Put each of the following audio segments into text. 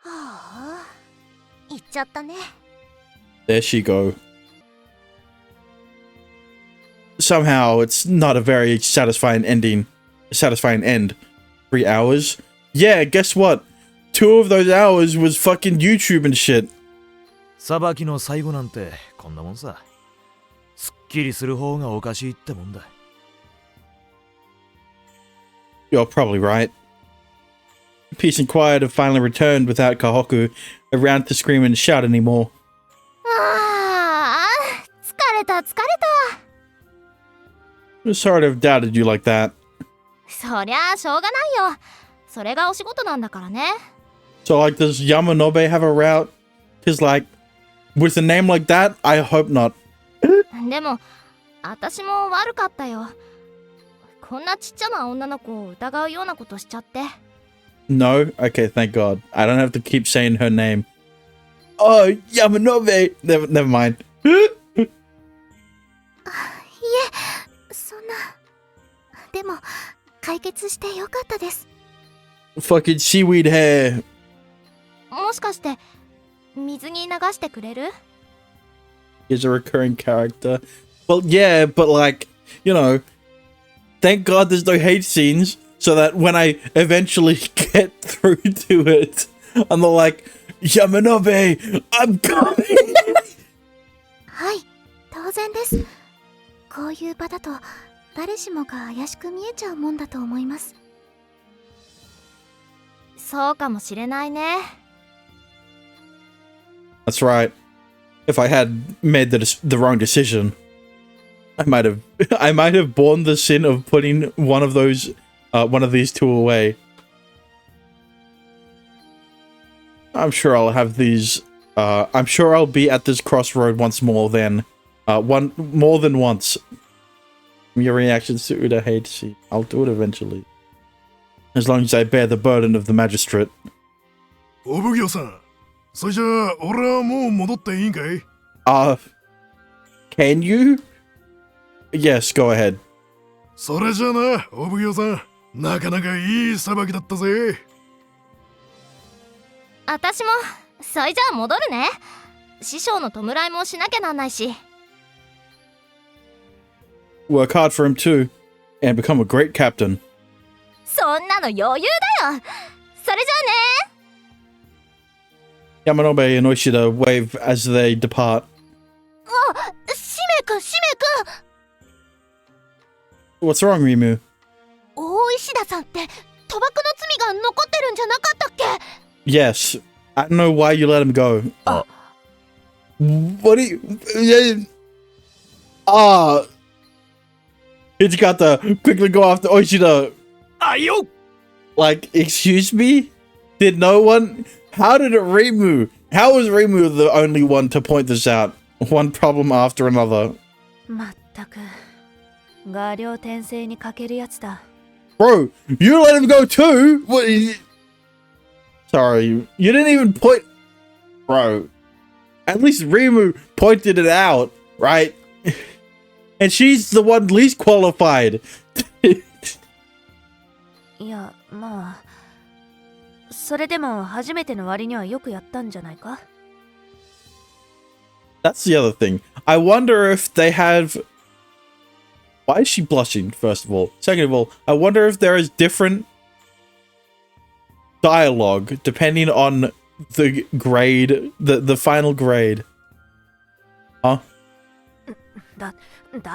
はあ、行っちゃったね。 There she go. Somehow, it's not a very satisfying ending. Satisfying end. 3 hours? Yeah, guess what? 2 of those hours was fucking YouTube and shit. 裁きの最後なんてこんなもんさ。すっきりする方がおかしいってもんだ。You're probably right. Peace and quiet have finally returned without Kahoku around to scream and shout anymore. ああ、疲れた。 Sorry to have doubted you like that. そりゃあしょうがないよ。それがお仕事なんだからね。 So, like, does Yamanobe have a route? Because, like, with a name like that, I hope not. でも私も悪かったよ。こんなちっちゃな女の子を疑うようなことしちゃって。 No? Okay, thank God. I don't have to keep saying her name. Oh, Yamanobe! Never mind. いえ、そんな。でも解決してよかったです。 Fucking seaweed hair. もしかして水に流してくれる？ Is a recurring character. Well, yeah, but like, you know, thank God there's no hate scenes, so that when I eventually get through to it, I'm not like, Yamanobe, I'm coming! はい、当然です。こういう場だと誰しもが怪しく見えちゃうもんだと思います。そうかもしれないね。 That's right. If I had made the wrong decision, I might have borne the sin of putting one of these 2 away. I'm sure I'll have these. I'm sure I'll be at this crossroad once more. More than once. Your reactions to Uda hate see. I'll do it eventually, as long as I bear the burden of the magistrate. お奉行さん、それじゃあ俺はもう戻っていいんかい？ Can you? Yes, go ahead. それじゃあな、お奉行さん、なかなかいい裁きだったぜ。私もそれじゃあ戻るね。師匠の弔いもしなきゃなんないし。 Work hard for him too, and become a great captain. そんなの余裕だよ。それじゃあね。 Yamanobe and Oishida wave as they depart. しめくん。 What's wrong, Rimu? 大石田さんって賭博の罪が残ってるんじゃなかったっけ？ Yes. I don't know why you let him go. What do you... Hijikata, quickly go after Oishida. Ayo! Like, excuse me? Did no one... How did it Rimu? How was Rimu the only one to point this out? One problem after another. まったく画量転生にかけるやつだ。 Bro, you let him go too? What is it? Sorry, you didn't even point... Bro, at least Rimu pointed it out, right? And she's the one least qualified. いや、まあそれでも初めての割にはよくやったんじゃないか？ That's the other thing. I wonder if they have... Why is she blushing, first of all? Second of all, I wonder if there is different dialogue depending on the grade, the final grade. Huh? だ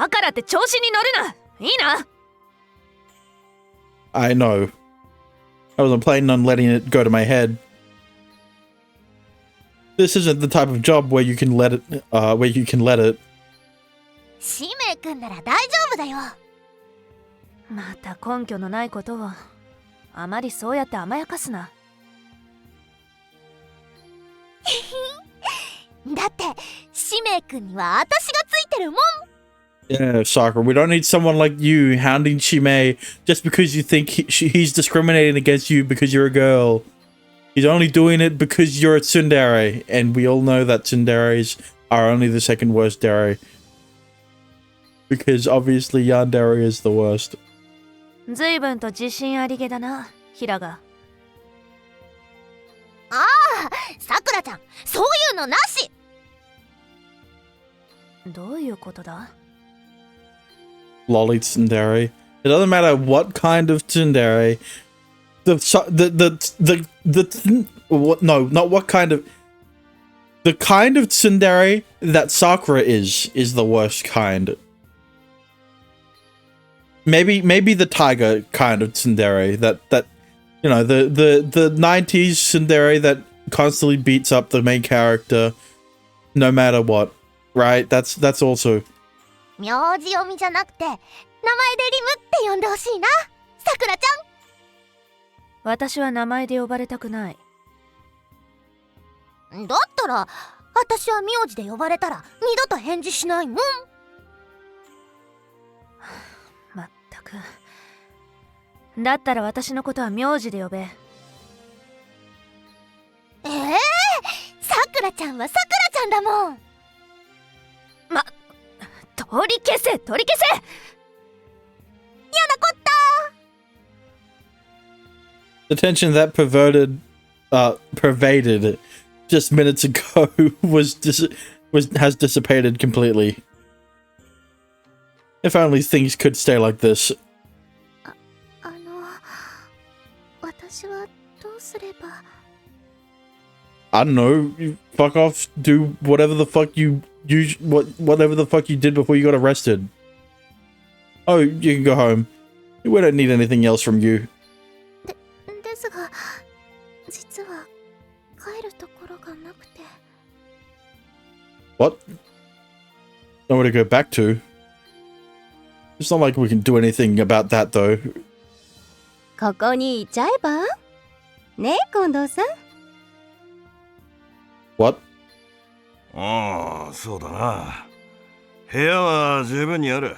からって調子に乗るな。いいな。 I know. I wasn't planning on letting it go to my head. This isn't the type of job where you can let it,しめくんなら大丈夫だよ。また根拠のないことをあまりそうやって甘やかすな。だってしめくんには私がついてるもん。 Yeah, Sakura, we don't need someone like you hounding Shimei just because you think he's discriminating against you because you're a girl. He's only doing it because you're a tsundere, and we all know that tsunderes are only the second worst dere. Because obviously yandere is the worst. 随分と自信ありげだな、平賀。ああ、さくらちゃん、そういうのなし。どういうことだ？ Lolly tsundere. It doesn't matter what kind of tsundere. No, not what kind of. The kind of tsundere that Sakura is the worst kind. Maybe the tiger kind of tsundere that you know, the 90s tsundere that constantly beats up the main character no matter what, right? That's also 名字読みじゃなくて名前でリムって呼んでほしいな、さくらちゃん。私は名前で呼ばれたくない。だったら私は名字で呼ばれたら二度と返事しないもん。まったく。だったら私のことは名字で呼べ。さくらちゃんはさくらちゃんだもん。取り消せ取り消せ。やなこった。 the tension that pervaded just minutes ago has dissipated completely. If only things could stay like this. 私はどうすれば。 I don't know. You fuck off. Do whatever the fuck you whatever the fuck you did before you got arrested. Oh, you can go home. We don't need anything else from you. ですが、実は帰るところがなくて。 What? Nowhere to go back to. It's not like we can do anything about that though. ここにいちゃえば？ねえ、近藤さん。 What? ああ、そうだな。部屋は十分にある。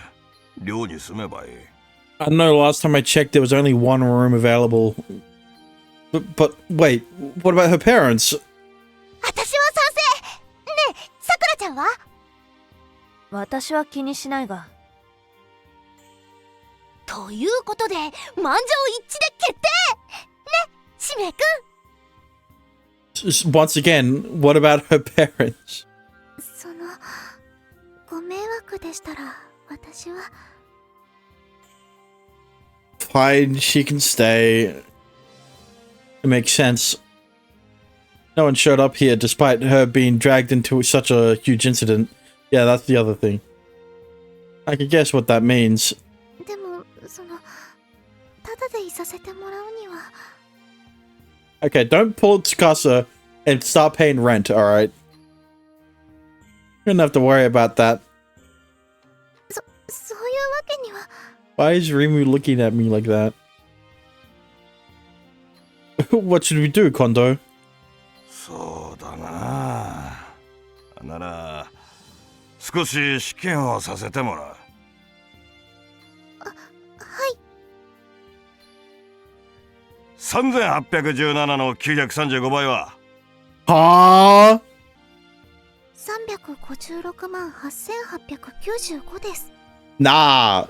寮に住めばいい。I know last time I checked there was only one room available. But wait, what about her parents? 私は賛成。ねえ、さくらちゃんは？私は気にしないが。ということで、満場一致で決定。ね、しめくん。 Once again, what about her parents? ご迷惑でしたら、私は。 Fine, she can stay. It makes sense. No one showed up here despite her being dragged into such a huge incident. Yeah, that's the other thing. I can guess what that means. でも、ただでいさせてもらうには。 Okay, don't pull Tsukasa and start paying rent, alright? You don't have to worry about that. そういうわけには。 Why is Rimu looking at me like that? What should we do, Kondo? そうだな。なら、少し試験をさせてもらう。はい。3817の935倍は？ Huh? 356万8895です。 Nah.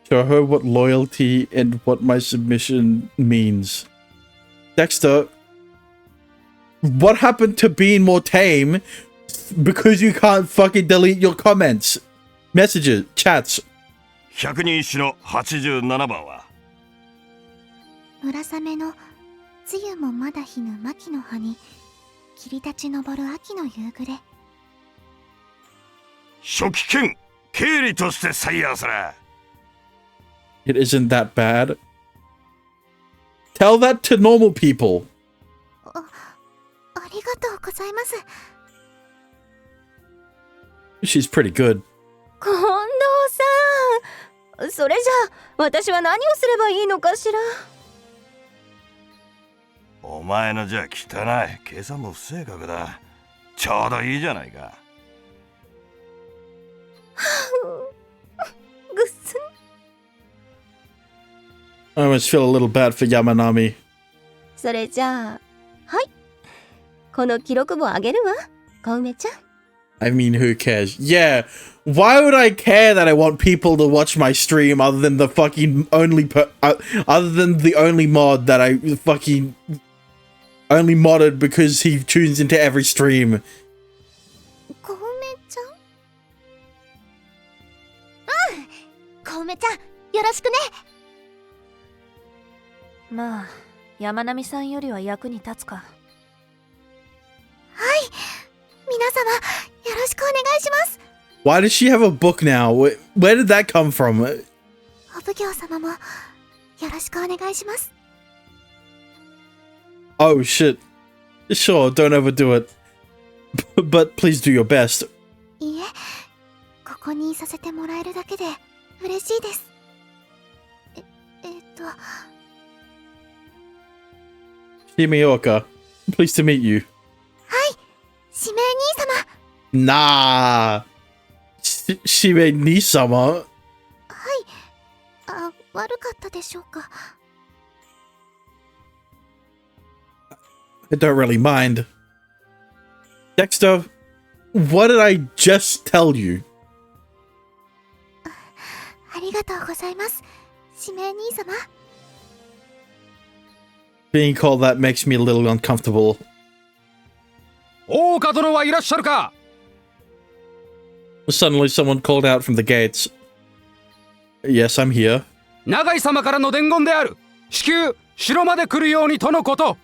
Show her what loyalty and what my submission means. Dexter, what happened to being more tame because you can't fucking delete your comments, messages, chats? 百人一首の87番は？ 村雨の梅雨もまだ日ぬ牧の葉に霧立ち昇る秋の夕暮れ。初期権経理として採用する。 It isn't that bad. Tell that to normal people. ありがとうございます。 She's pretty good. 近藤さん、それじゃあ私は何をすればいいのかしら。お前のじゃ汚い。計算も不正確だ。ちょうどいいじゃないか。ぐっすん。 I almost feel a little bad for Yamanami. それじゃあ、はい。この記録簿あげるわ、小梅ちゃん。 I mean, who cares? Yeah, why would I care that I want people to watch my stream other than the fucking other than the only mod that I fucking only modded because he tunes into every stream. 小梅ちゃん？うん。小梅ちゃん、よろしくね。まあ、山並さんよりは役に立つか。はい。皆様、よろしくお願いします。Why does she have a book now? Where did that come from? お奉行様も、よろしくお願いします。Oh shit. Sure, don't overdo it. But please do your best. いいえ、ここにいさせてもらえるだけで嬉しいです。Shimeoka, pleased to meet you. はい、指名兄様。Nah. Shime Nisama? はい。悪かったでしょうか。I don't really mind. Dexter, what did I just tell you? ありがとうございます。指名兄様。Being called that makes me a little uncomfortable. 大岡殿はいらっしゃるか。 Suddenly someone called out from the gates. Yes, I'm here. 永井様からの伝言である。至急城まで来るようにとのこと。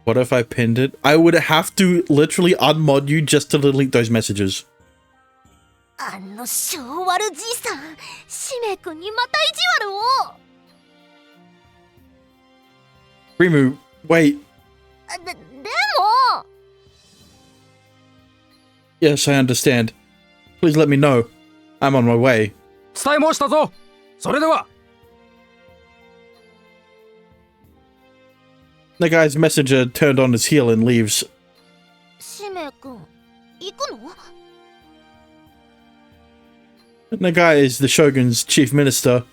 What if I pinned it? I would have to literally unmod you just to delete those messages. あの性悪じいさん、指名君にまた意地悪を。Rimu, wait. でも。Yes, I understand. Please let me know. I'm on my way. 伝え申したぞ。それでは。 The guy's messenger turned on his heel and leaves. 指名君、行くの？ The guy is the Shogun's chief minister.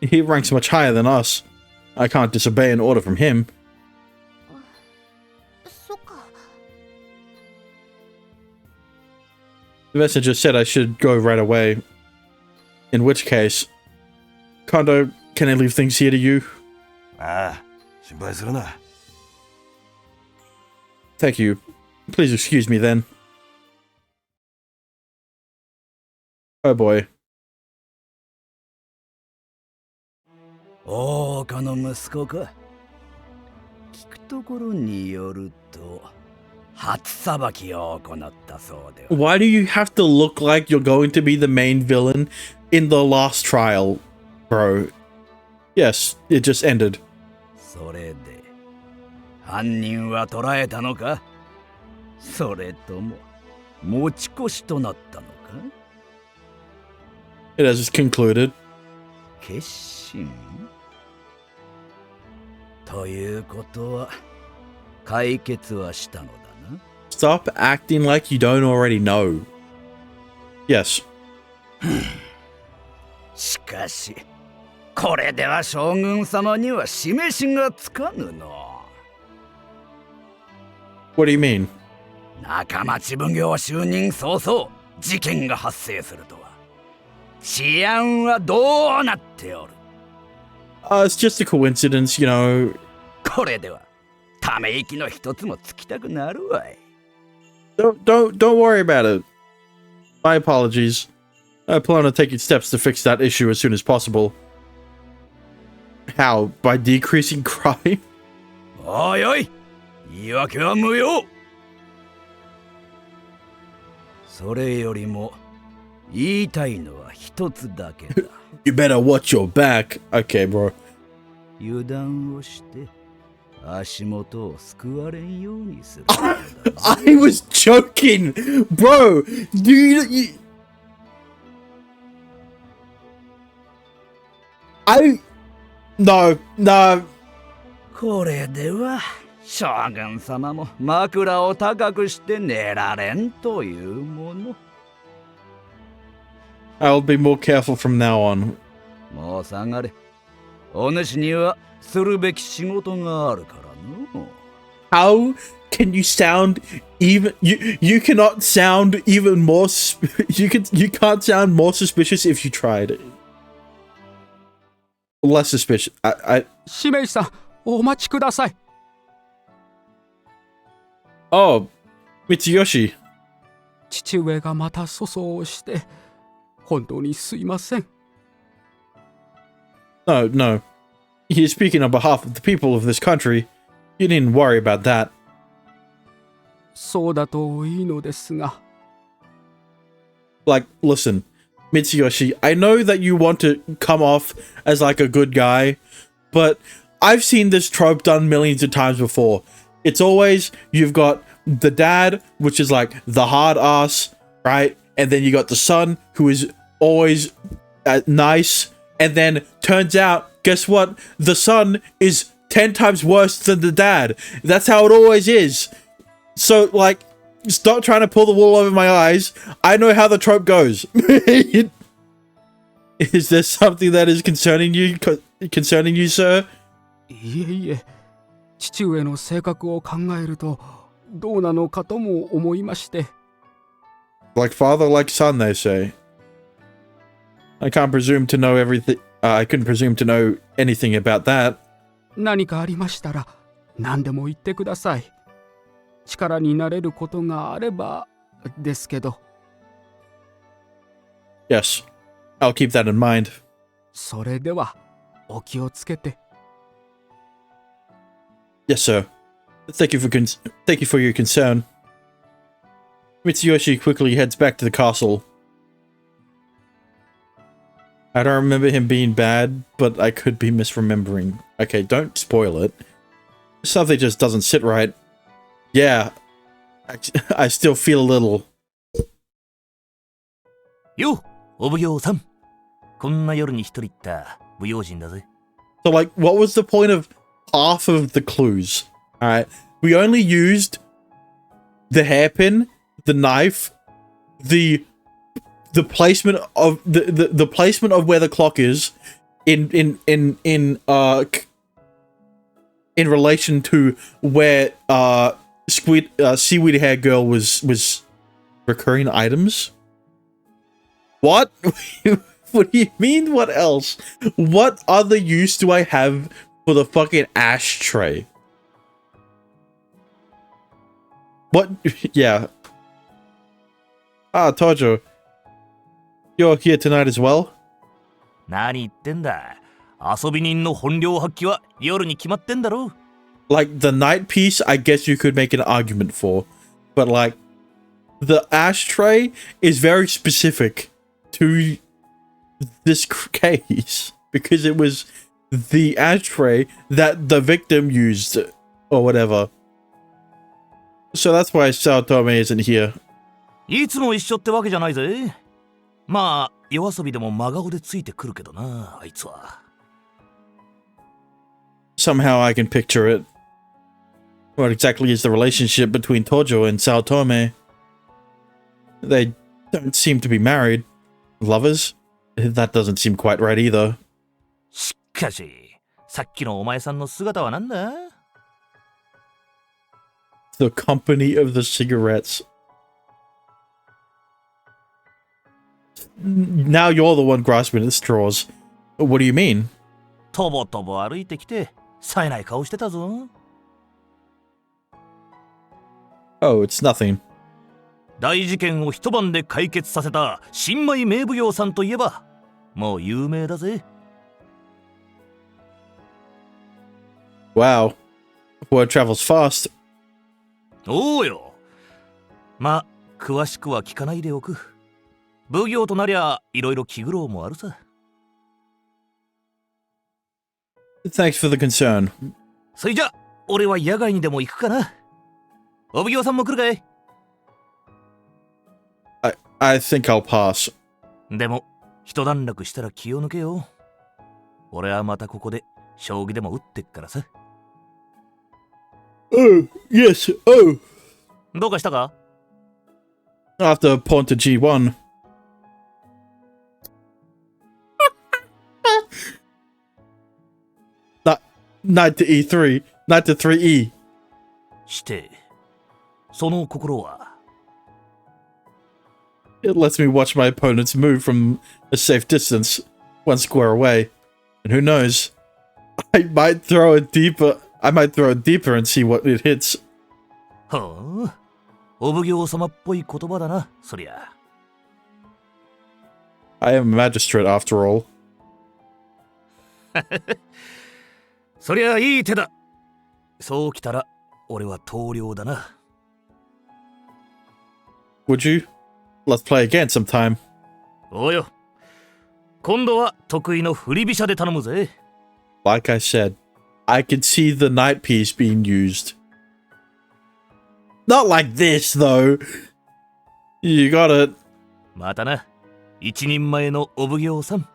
He ranks much higher than us. I can't disobey an order from him. そっか。 The messenger said I should go right away. In which case... Kondo, can I leave things here to you? ああ、心配するな。 Thank you. Please excuse me then. Oh boy. 大岡の息子か。聞くところによると初裁きを行ったそうでは。 Why do you have to look like you're going to be the main villain in the last trial, bro? Yes, it just ended. それで犯人は捕らえたのか、それとも持ち越しとなったのか。 It has concluded. 決心ということは解決はしたのだな。 Stop acting like you don't already know. Yes. しかしこれでは将軍様には示しがつかぬの。 What do you mean? 仲町奉行就任早々事件が発生するとは。治安はどうなっておる。 It's just a coincidence, you know. これではため息の一つもつきたくなるわい。 Don't worry about it. My apologies. I plan on taking steps to fix that issue as soon as possible. How? By decreasing crime? おいおい、言い訳は無用。それよりも言いたいのは一つだけだ。You better watch your back. Okay, bro. 油断をして足元を救われんようにする。I was joking, bro. You No. これでは将軍様も枕を高くして寝られんというもの。 I'll be more careful from now on. もう下がれ。お主にはするべき仕事があるからの。 How can you sound even you cannot sound even more you can't sound more suspicious if you tried. Less suspicious. I 指名さん、お待ちください。Oh, Mitsuyoshi. 父上がまた粗相をして本当にすいません。 No, no. He's speaking on behalf of the people of this country. You needn't worry about that. そうだといいのですが。 Like, listen, Mitsuyoshi, I know that you want to come off as like a good guy, but I've seen this trope done millions of times before. It's always, you've got the dad, which is like the hard ass, right? And then you got the son, who is always nice. And then turns out, guess what? The son is 10 times worse than the dad. That's how it always is. So, like, stop trying to pull the wool over my eyes. I know how the trope goes. Is there something that is concerning you, sir? いえいえ、父上の性格を考えるとどうなのかとも思いまして。 Like father, like son, they say. I can't presume to know everything. I couldn't presume to know anything about that. 何かありましたら何でも言ってください。力になれることがあればですけど。 Yes, I'll keep that in mind. それではお気をつけて。 Yes, sir. Thank you for your concern. Mitsuyoshi quickly heads back to the castle. I don't remember him being bad, but I could be misremembering. Okay, don't spoil it. Something just doesn't sit right. Yeah, I still feel a little. よ、お奉行さん。こんな夜に一人行った不用心だぜ。 So, like, what was the point of half of the clues? Alright, we only used the hairpin, the knife, the placement of the placement of where the clock is in relation to where seaweed hair girl was recurring items. What? What do you mean? What else? What other use do I have for the fucking ashtray? What? Yeah. Ah, Tojo. You're here tonight as well? 何言ってんだ。遊び人の本領発揮は夜に決まってんだろ。 Like, the night piece, I guess you could make an argument for. But, like, the ashtray is very specific to this case. Because it was the ashtray that the victim used, or whatever. So that's why Saotome isn't here. いつも一緒ってわけじゃないぜ。まあ、夜遊びでも真顔でついてくるけどな、あいつは。Somehow I can picture it. What exactly is the relationship between Tojo and Saotome? They don't seem to be married. Lovers? That doesn't seem quite right either. しかし、さっきのお前さんの姿はなんだ？ The company of the cigarettes. Now you're the one grasping at straws. What do you mean? とぼとぼ歩いてきて、冴えない顔してたぞ。Oh, it's nothing. 大事件を一晩で解決させた新米名奉行さんといえば、もう有名だぜ。Wow. Word travels fast. おうよ。まあ、詳しくは聞かないでおく。奉行となりゃ、いろいろ気苦労もあるさ。Thanks for the concern. それじゃ、俺は野外にでも行くかな。お奉行さんも来るかい？ I think I'll pass. でも、一段落したら気を抜けよ。俺はまたここで将棋でも打ってっからさ。Oh, yes, oh. どうかしたか？ After pawn to G1. Knight to E3. Knight to 3E. して、その心は It lets me watch my opponents move from a safe distance, one square away. And who knows? I might throw it deeper and see what it hits. はあ、お奉行様っぽい言葉だな、そりゃ。I am a magistrate after all. そりゃいい手だ。そうきたら、俺は棟梁だな。Would you? Let's play again sometime. おうよ。今度は得意の振り飛車で頼むぜ。Like I said, I can see the night piece being used. Not like this, though. You got it. またな。一人前のお奉行さん。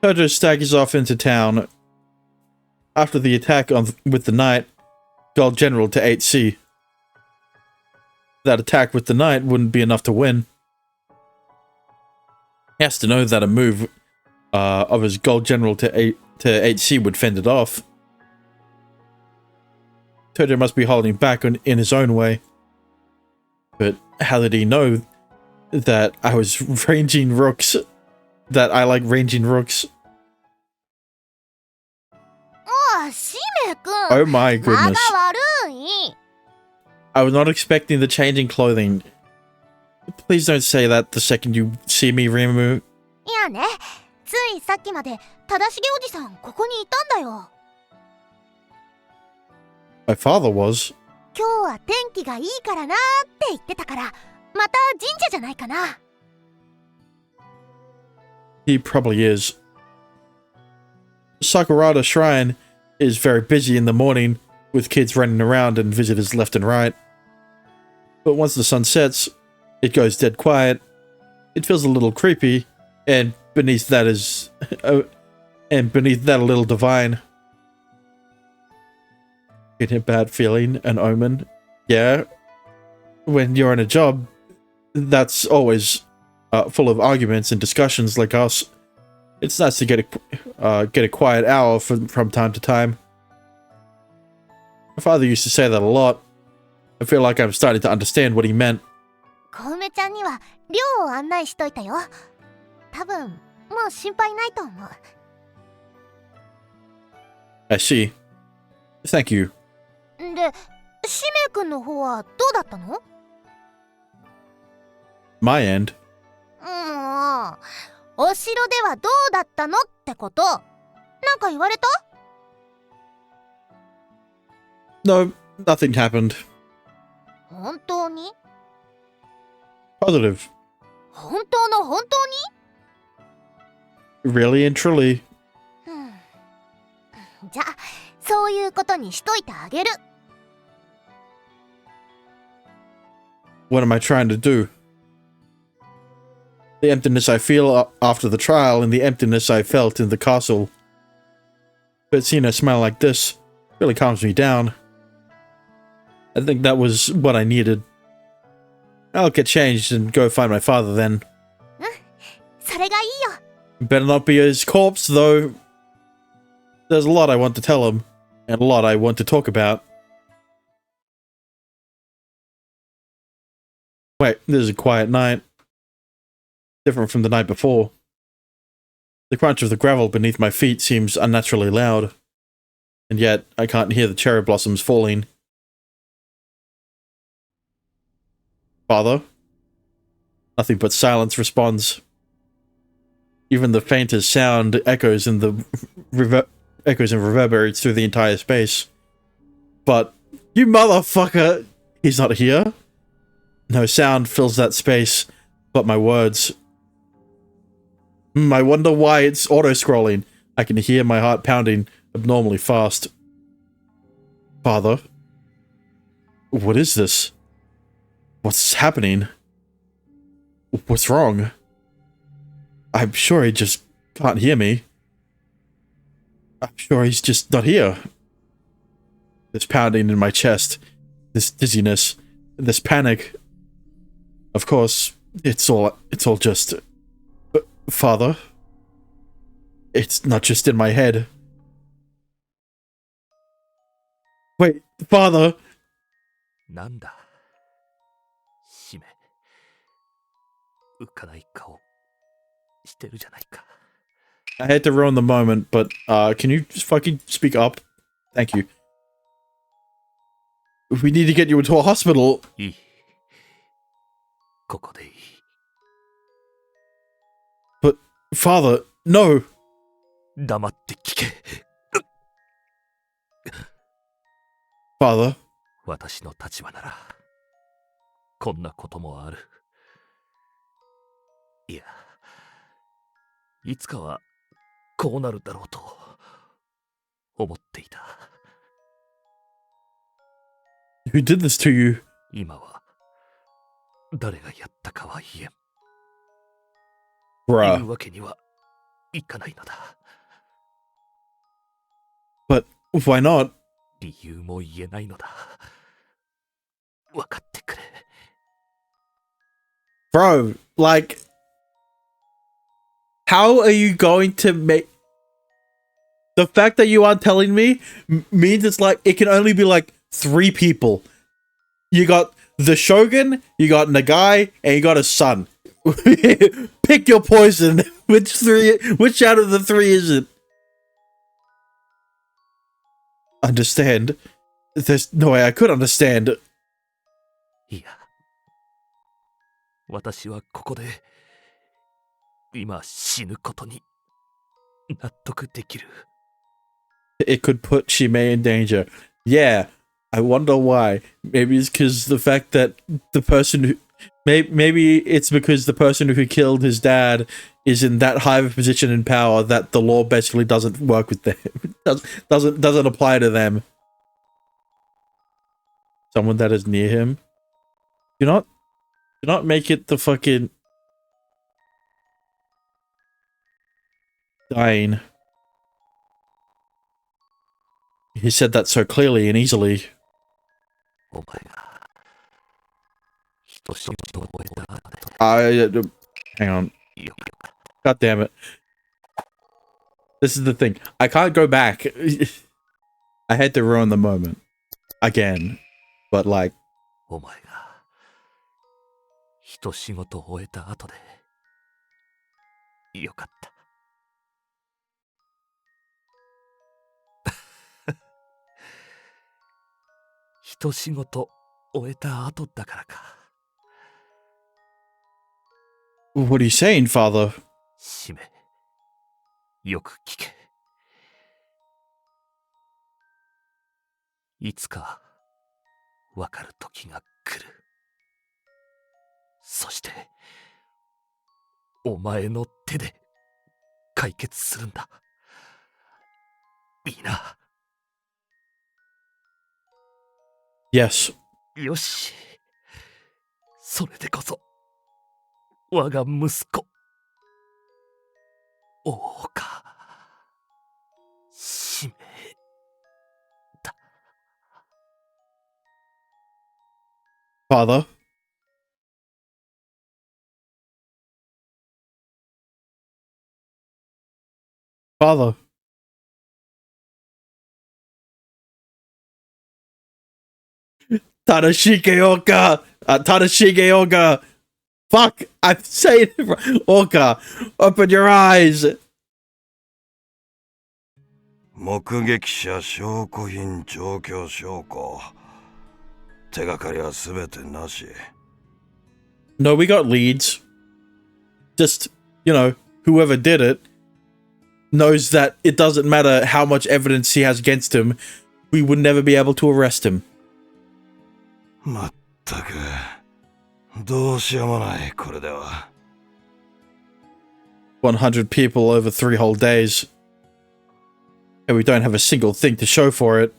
Tojo staggers off into town. After the attack with the knight, Gold General to 8C. That attack with the knight wouldn't be enough to win. He has to know that a move of his Gold General to 8C would fend it off. Tojo must be holding back in his own way. But how did he know that I was ranging rooks? That I like ranging rooks? ああ、しめくん。 Oh my 間が goodness. 悪い。 I was not expecting the change in clothing. Please don't say that the second you see me, Rimu. いやね、ついさっきまで忠重おじさんここにいたんだよ。 My father was. 今日は天気がいいからなーって言ってたから、また神社じゃないかな。 He probably is. Sakurada Shrine is very busy in the morning, with kids running around and visitors left and right. But once the sun sets, it goes dead quiet. It feels a little creepy, and beneath that is... and beneath that a little divine. Getting a bad feeling, an omen. Yeah. When you're in a job, that's always full of arguments and discussions like us. It's nice to get a quiet hour from time to time. My father used to say that a lot. I feel like I'm starting to understand what he meant. 小梅ちゃんには寮を案内しといたよ。多分もう心配ないと思う。 I see. Thank you. で、しめくんの方はどうだったの？ My end. お城ではどうだったのってこと。なんか言われた？ No, nothing happened. 本当に？ Positive. 本当の本当に？ Really and truly. じゃあ、そういうことにしといてあげる。 What am I trying to do? The emptiness I feel after the trial and the emptiness I felt in the castle. But seeing a smile like this really calms me down. I think that was what I needed. I'll get changed and go find my father then. それがいいよ。 Better not be his corpse, though. There's a lot I want to tell him, and a lot I want to talk about. Wait, this is a quiet night. Different from the night before. The crunch of the gravel beneath my feet seems unnaturally loud. And yet, I can't hear the cherry blossoms falling. Father? Nothing but silence responds. Even the faintest sound echoes and reverberates through the entire space. But, you motherfucker! He's not here. No sound fills that space, but my words. I wonder why it's auto-scrolling. I can hear my heart pounding abnormally fast. Father? What is this? What's happening? What's wrong? I'm sure he just can't hear me. I'm sure he's just not here. This pounding in my chest, this dizziness, this panic. Of course, it's all just... Father? It's not just in my head. Wait, Father! なんだしめ浮かない顔してるじゃないか。 I had to ruin the moment, but can you just fucking speak up? Thank you. We need to get you into a hospital. いい。ここでいい。But, Father, no. 黙って聞け。Father, 私の立場なら、こんなこともある。いや、いつかはこうなるだろうと思っていた。who did this to you? 今は誰がやったかは言えん。言 Bruh. うわけにはいかないのだ。 But, why not? 理由も言えないのだ。分かってくれ。 Bro, like, how are you going to make... The fact that you aren't telling me means it's like, it can only be like 3 people. You got the Shogun, you got Nagai, and you got his son. Pick your poison. Which out of the 3 is it? Understand? There's no way I could understand. いや、私はここで今死ぬことに納得できる。 It could put Shimei in danger. Yeah, I wonder why. Maybe it's because the fact that the person who... Maybe it's because the person who killed his dad is in that high of a position in power that the law basically doesn't work with them. doesn't apply to them. Someone that is near him. Do not make it the fucking... dying. He said that so clearly and easily. お前が人仕事を終えた後で Hang on. よ God damn it. This is the thing. I can't go back. I had to ruin the moment. Again. But like... お前が人仕事を終えた後でよかった。人仕事終えた後だからか。 What are you saying, father? しめ、よく聞け。いつかわかる時が来る。そしてお前の手で解決するんだ。いいな。 Yes. よし。それでこそ我が息子大岡使命だ。 Father? Father? Tadashige Oka! Tadashige Oka! Fuck! I'm saying it wrong. Oka! Open your eyes! 目撃者証拠品状況証拠手がかりは全てなし。 No, we got leads. Just, you know, whoever did it knows that it doesn't matter how much evidence he has against him, we would never be able to arrest him. まったくどうしようもないこれでは。 100 people over 3 whole days. And we don't have a single thing to show for it.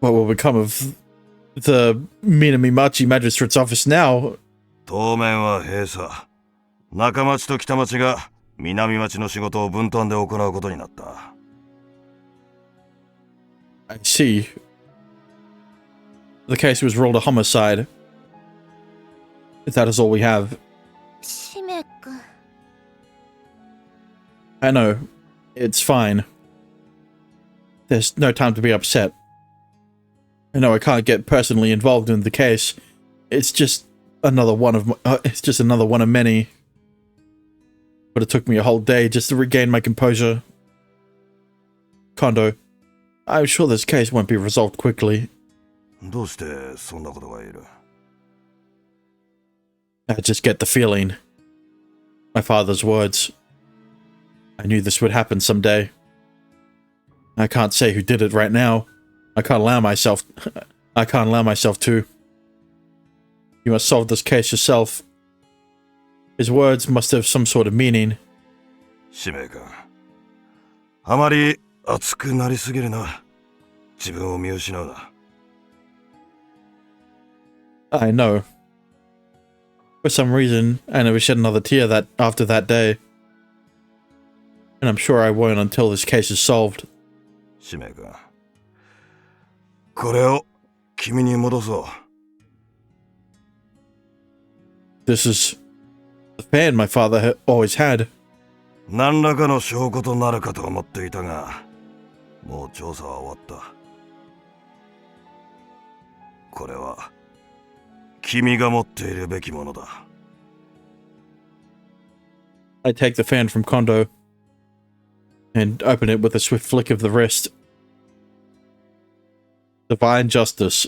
What will become of the Minamimachi Magistrate's office now? 当面は閉鎖。中町と北町が南町の仕事を分担で行うことになった。 I see. The case was ruled a homicide. That is all we have. しめくん。 I know. It's fine. There's no time to be upset. I know I can't get personally involved in the case. It's just another one of it's just another one of many. But it took me a whole day just to regain my composure. Kondo, I'm sure this case won't be resolved quickly. どうしてそんなことが言える？ I just get the feeling. My father's words. I knew this would happen someday. I can't say who did it right now. I can't allow myself to. You must solve this case yourself. His words must have some sort of meaning. 使命か。あまり熱くなりすぎるな。自分を見失うな。I know. For some reason, I never shed another tear after that day. And I'm sure I won't until this case is solved. 使命か。これを君に戻そう。This is the fan my father always had. 何らかの証拠となるかと思っていたが、もう調査は終わった。これは君が持っているべきものだ。I take the fan from Kondo and open it with a swift flick of the wrist. Divine justice.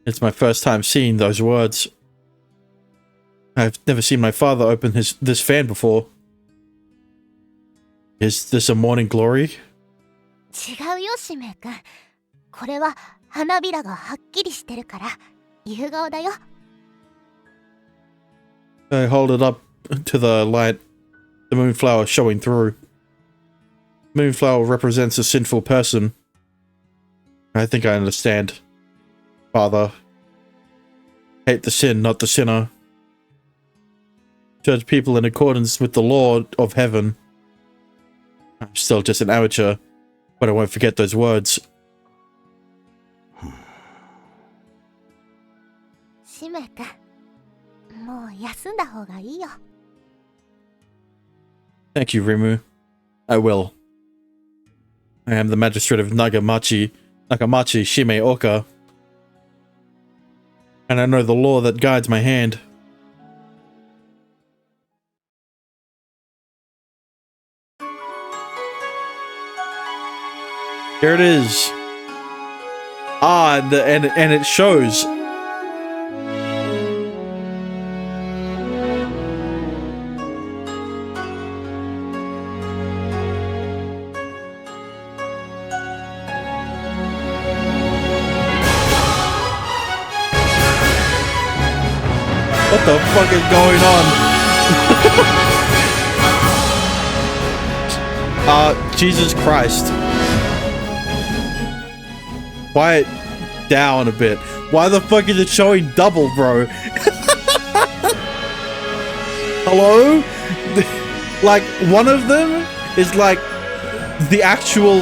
It's my first time seeing those words. I've never seen my father open this fan before. Is this a morning glory? 違うよ、使命くん。これは花びらがはっきりしてるから夕顔だよ。I hold it up to the light, the moonflower showing through. Moonflower represents a sinful person. I think I understand. Father. Hate the sin, not the sinner. Judge people in accordance with the law of heaven. I'm still just an amateur, but I won't forget those words. 使命くん、もう休んだ方がいいよ。Thank you, Rimu. I will. I am the magistrate of Nakamachi Shimeoka. And I know the law that guides my hand. Here it is. Ah, and it shows. What the fuck is going on? Jesus Christ. Quiet down a bit. Why the fuck is it showing double, bro? Hello? Like, one of them is like the actual,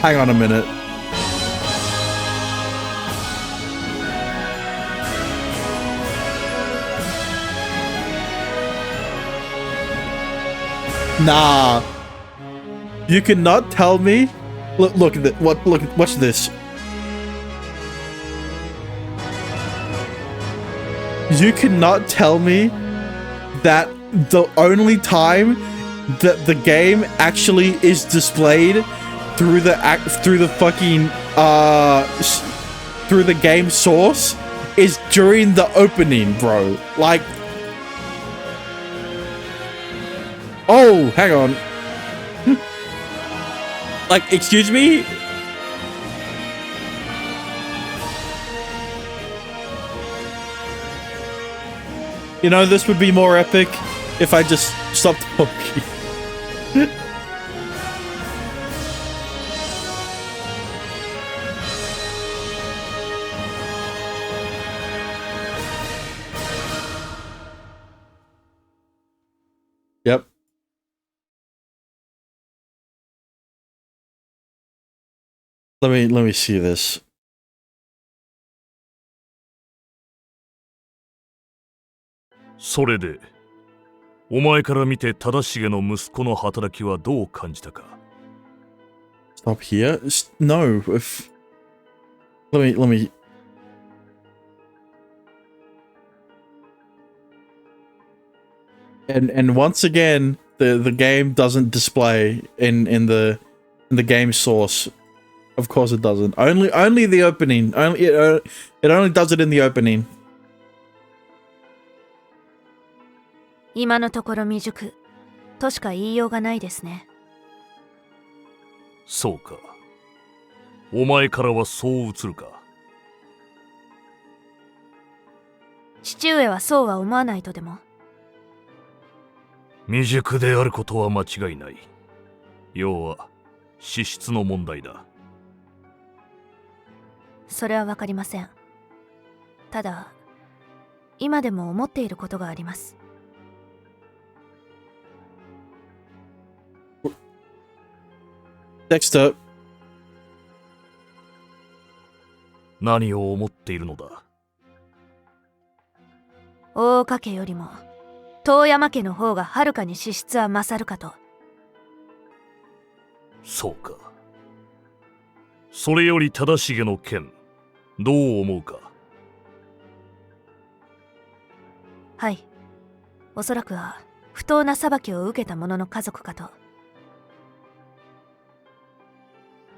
hang on a minute. Nah. You cannot tell me. Look at this. Watch this. You cannot tell me that the only time that the game actually is displayed through the fucking through the game source is during the opening, bro. Like, oh, hang on. Like, excuse me? You know, this would be more epic if I just stopped talking. Yep. Let me see this.それで、お前から見て忠重の息子の働きはどう感じたか？ Stop here? No. If let me. And once again, The game doesn't display in the game source. Of course it doesn't. Only the opening. It only does it in the opening. 今のところ未熟としか言いようがないですね。そうか。お前からはそう映るか。父上はそうは思わないとでも。未熟であることは間違いない。要は資質の問題だ。それはわかりません。ただ今でも思っていることがあります。Dexter. 何を思っているのだ。大岡家よりも遠山家の方がはるかに資質は勝るかと。そうか。それより忠重の件、どう思うか。はい。おそらくは不当な裁きを受けた者の家族かと。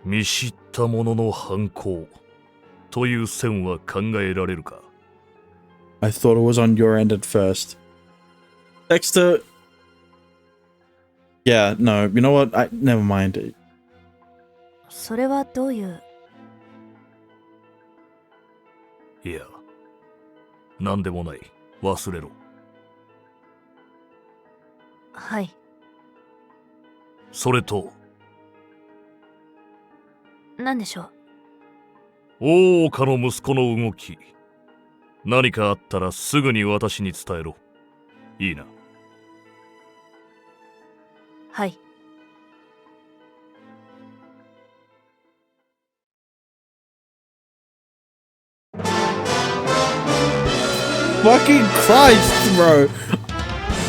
見知った者の犯行という線は考えられるか。I thought it was on your end at first. Dexter. Yeah, no. You know what? Never mind. それはどういう。いや、なんでもない。忘れろ。はい。それと、何でしょう。大岡の息子の動き。何かあったらすぐに私に伝えろ。いいな。はい。Fucking Christ, bro.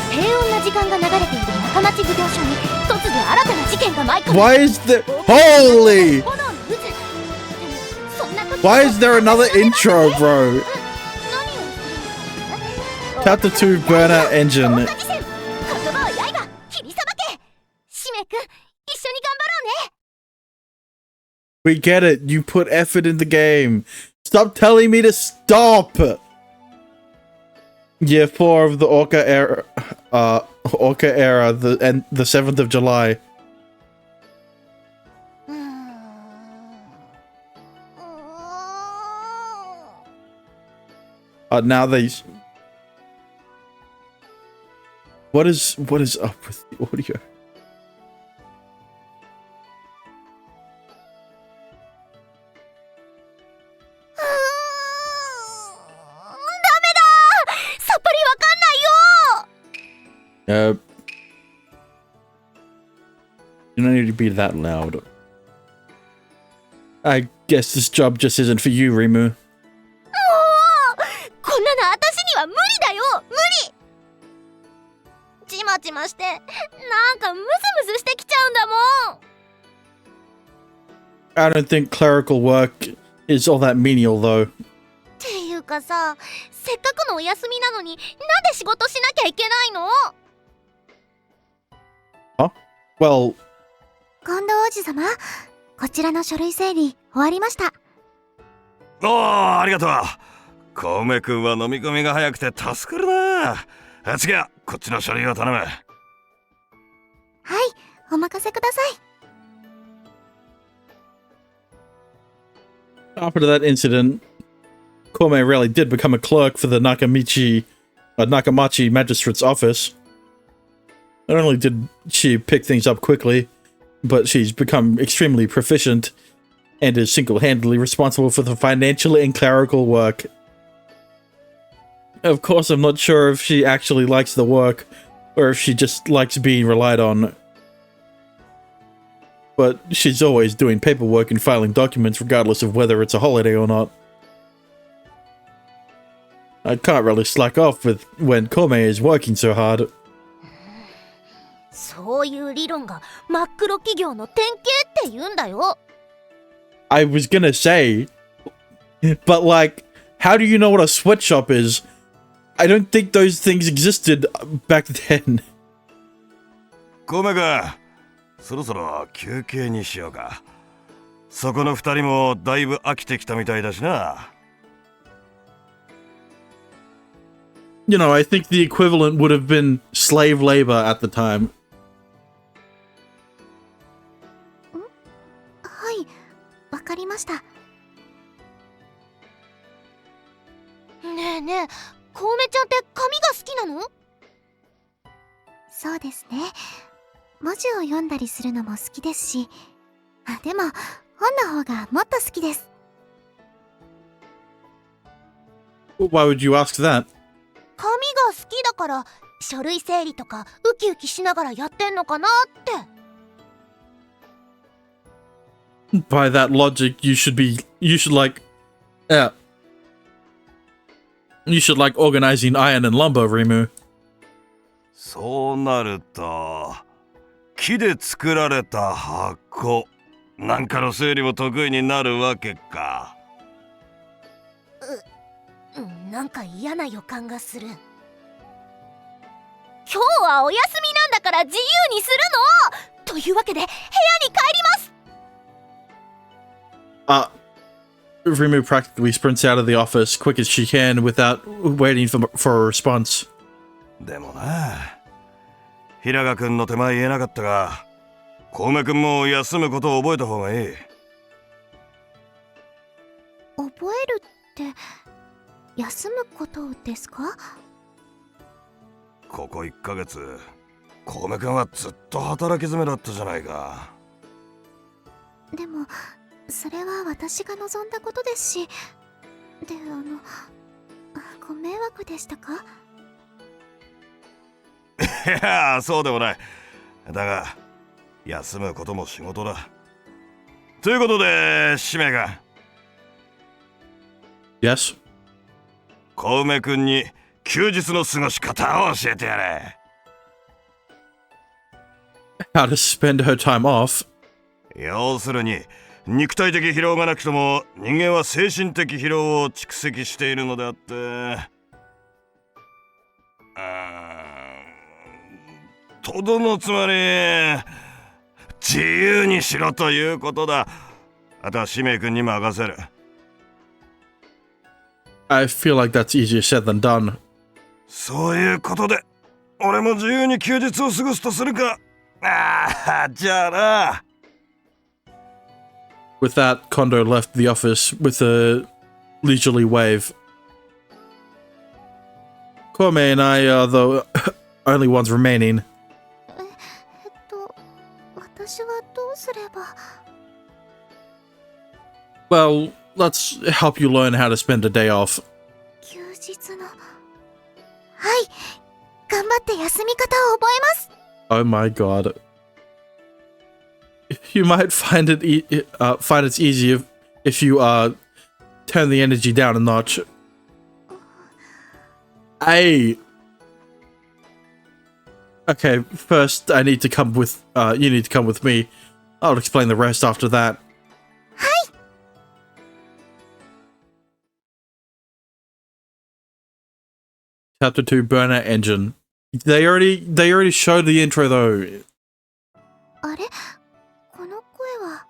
平穏な時間が流れている中町奉行所に突如新たな事件が舞い込む。 Why is there... Holy! Why is there another intro, bro? Chapter 2 Burner Engine. We get it. You put effort in the game. Stop telling me to stop! Year 4 of the Orca era, the 7th of July. Now they... What is up with the audio? さっぱりわかんないよ。You don't need to be that loud. I guess this job just isn't for you, Rimu. こんなの私には無理だよ。無理。ちまちましてなんかムズムズしてきちゃうんだもん。 I don't think clerical work is all that menial, though. っていうかさ、せっかくのお休みなのになんで仕事しなきゃいけないの？ Huh? Well... 近藤王子様、こちらの書類整理終わりました。おー、ありがとう。小梅くんは飲み込みが早くて助かるな。あ、違う、こっちの書類を頼む。はい、お任せください。 After that incident, Kome really did become a clerk for the Nakamachi Magistrate's office. Not only did she pick things up quickly, but she's become extremely proficient and is single-handedly responsible for the financial and clerical work. Of course, I'm not sure if she actually likes the work, or if she just likes being relied on. But she's always doing paperwork and filing documents regardless of whether it's a holiday or not. I can't really slack off with when Kome is working so hard. そういう理論が真っ黒企業の典型って言うんだよ。 I was gonna say, but like, how do you know what a sweatshop is? I don't think those things existed back then. コウメ君、そろそろ休憩にしようか。そこの二人もだいぶ飽きてきたみたいだしな。You know, I think the equivalent would have been slave labor at the time. はい、わかりました。ねえねえ、コウメちゃんって紙が好きなの？そうですね。文字を読んだりするのも好きですし、でも本の方がもっと好きです。Why would you ask that? 紙が好きだから書類整理とかウキウキしながらやってんのかなって。By that logic, you should like organizing iron and lumber, Rimu. そうなると、木で作られた箱なんかの整理も得意になるわけか。なんか嫌な予感がする。今日はお休みなんだから自由にするの。というわけで部屋に帰ります。Rimu practically sprints out of the office quick as she can without waiting for a response. でもな、平賀君の手前言えなかったが、コウメ君も休むことを覚えた方がいい。覚えるって休むことですか？ここ1ヶ月、コウメ君はずっと働き詰めだったじゃないか。でもそれは私が望んだことですし、でご迷惑でしたか？いや、そうでもない。だが休むことも仕事だ。ということで、使命が。Yes? コウメ君に休日の過ごし方を教えてやれ。How to spend her time off? 要するに、肉体的疲労がなくとも人間は精神的疲労を蓄積しているのであって、とどのつまり自由にしろということだ。あとは使命君に任せる。I feel like that's easier said than done. そういうことで俺も自由に休日を過ごすとするか。じゃあな。With that, Kondo left the office with a leisurely wave. Kome and I are the only ones remaining. 私はどうすれば。Well, let's help you learn how to spend a day off. 休日の。はい、頑張って休み方を覚えます。Oh my god. You might find it it's easier if you turn the energy down a notch. Okay, first I need to come with you need to come with me. I'll explain the rest after that. Chapter 2 Burnout Engine. They already showed the intro though. あれ、この声は。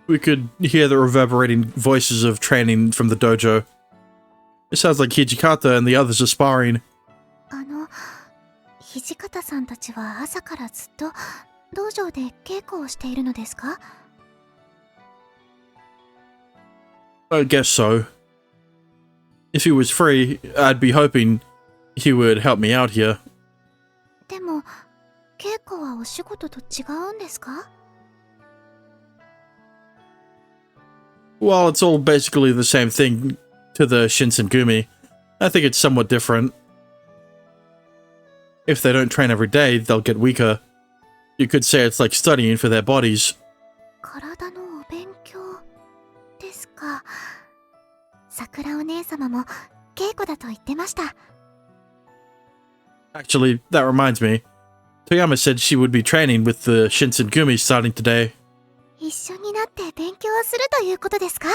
We could hear the reverberating voices of training from the dojo. It sounds like Hijikata and the others are sparring. 土方さんたちは朝からずっと道場で稽古をしているのですか？ I guess so. If he was free, I'd be hoping he would help me out here. でも稽古はお仕事と違うんですか？ While it's all basically the same thing to the Shinsengumi, I think it's somewhat different. If they don't train every day, they'll get weaker. You could say it's like studying for their bodies. 体のお勉強ですか。桜お姉様も稽古だと言ってました。Actually, that reminds me. Toyama said she would be training with the Shinsengumi starting today. 一緒になって勉強するということですか？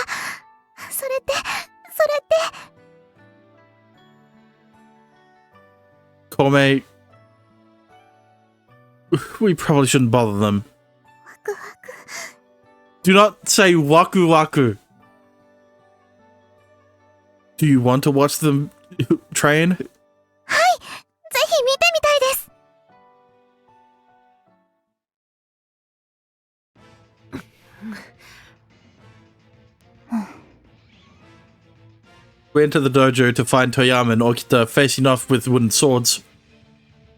それって。Kome, We probably shouldn't bother them. ワクワク。 Do not say waku waku. Do you want to watch them train? はい、ぜひ見てみたいです。We enter the dojo to find Toyama and Okita facing off with wooden swords.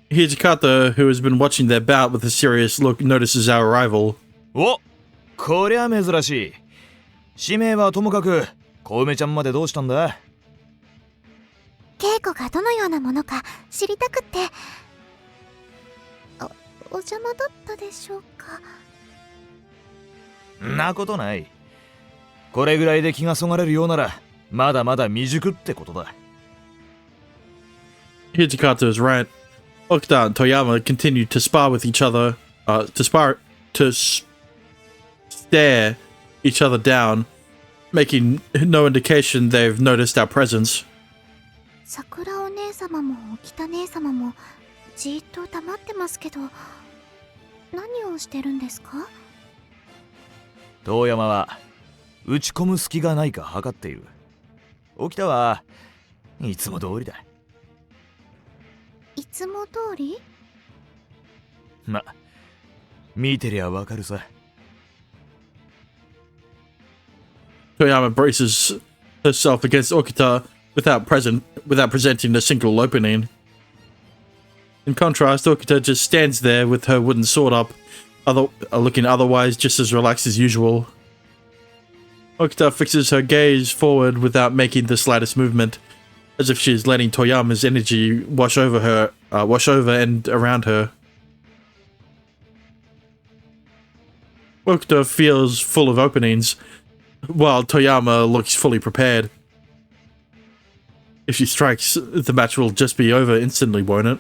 Hijikata, who has been watching their bout with a serious look, notices our arrival. お、こりゃ珍しい。使命はともかく、小梅ちゃんまでどうしたんだ？稽古がどのようなものか知りたくって。お邪魔だったでしょうか？んなことない。これぐらいで気がそがれるようなら、まだまだ未熟ってことだ。Hijikata is right. Okita and Toyama continue to spar with each other, stare each other down, making no indication they've noticed our presence. 桜お姉様も北姉様もじーっと黙ってますけど、何をしてるんですか？遠山は打ち込む隙がないか測っている。沖田はいつも通りだ。いつも通り？ま、見てりゃわかるさ。Toyama braces herself against Okita without presenting a single opening. In contrast, Okita just stands there with her wooden sword up, looking otherwise just as relaxed as usual. Okita fixes her gaze forward without making the slightest movement, as if she is letting Toyama's energy wash over and around her. Okita feels full of openings, while Toyama looks fully prepared. If she strikes, the match will just be over instantly, won't it?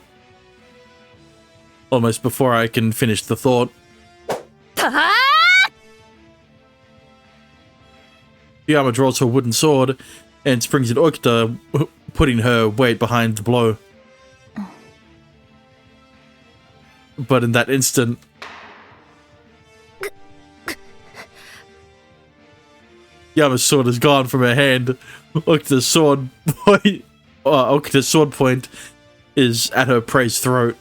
Almost before I can finish the thought. Toyama draws her wooden sword and springs at Okita, putting her weight behind the blow. But in that instant, Yama's sword is gone from her hand. Okita's sword point is at her prey's throat.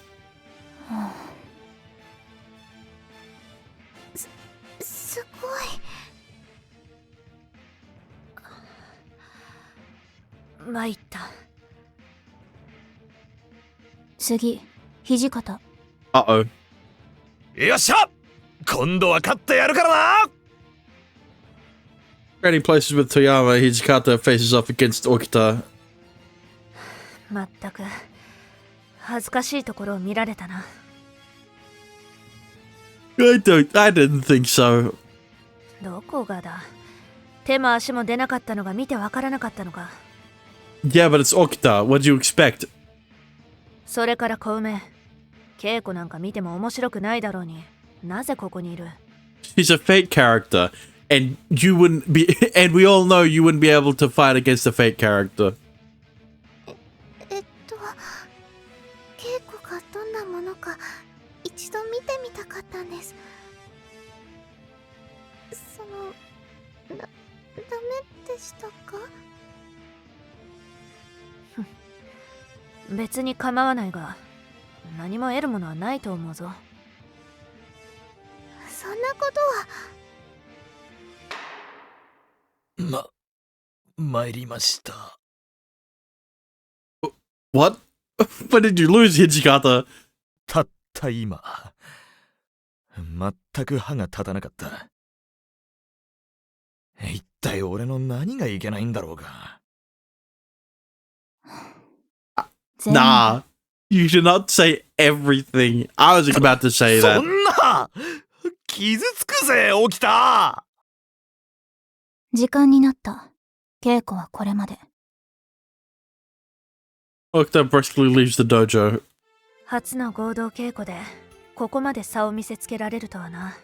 すごい。参った。次、土方。Uh-oh. よっしゃ！今度は勝ってやるからな！ Trading places with Toyama, Hijikata faces off against Okita. まったく恥ずかしいところを見られたな。I didn't think so. どこがだ。手も足も出なかったのが見てわからなかったのか。Yeah, but it's Okita. What do you expect? それから小梅、稽古なんか見ても面白くないだろうに、なぜここにいる？ He's a fate character, and you wouldn't be, and we all know you wouldn't be able to fight against a fate character. 稽古がどんなものか一度見てみたかったんです。ダメでしたか？別に構わないが、何も得るものはないと思うぞ。そんなことは。参りました。What? When did you lose, Hijikata? たった今。全く歯が立たなかった。一体俺の何がいけないんだろうか。Nah, you should not say everything. I was about to say that. そんな傷つくぜ、起きた。時間になった。稽古はこれまで。Okita briskly leaves the dojo. 初の合同稽古でここまで差を見せつけられるとはな。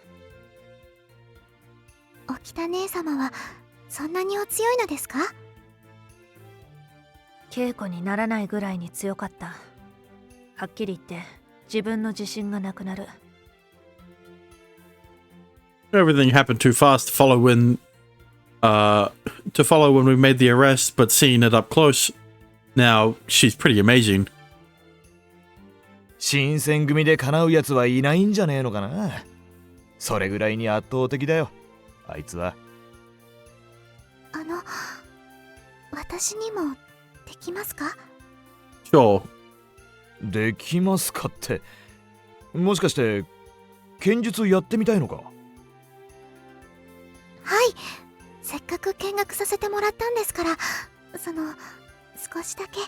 沖田姉様はそんなにお強いのですか？稽古にならないぐらいに強かった。はっきり言って自分の自信がなくなる。Everything happened too fast to follow when we made the arrest, but seeing it up close, now she's pretty amazing. 新選組で叶うやつはいないんじゃねえのかな。それぐらいに圧倒的だよ、あいつは。私にもできますか？ Sure. できますかって、もしかして剣術やってみたいのか？はい、せっかく見学させてもらったんですから、少しだけ。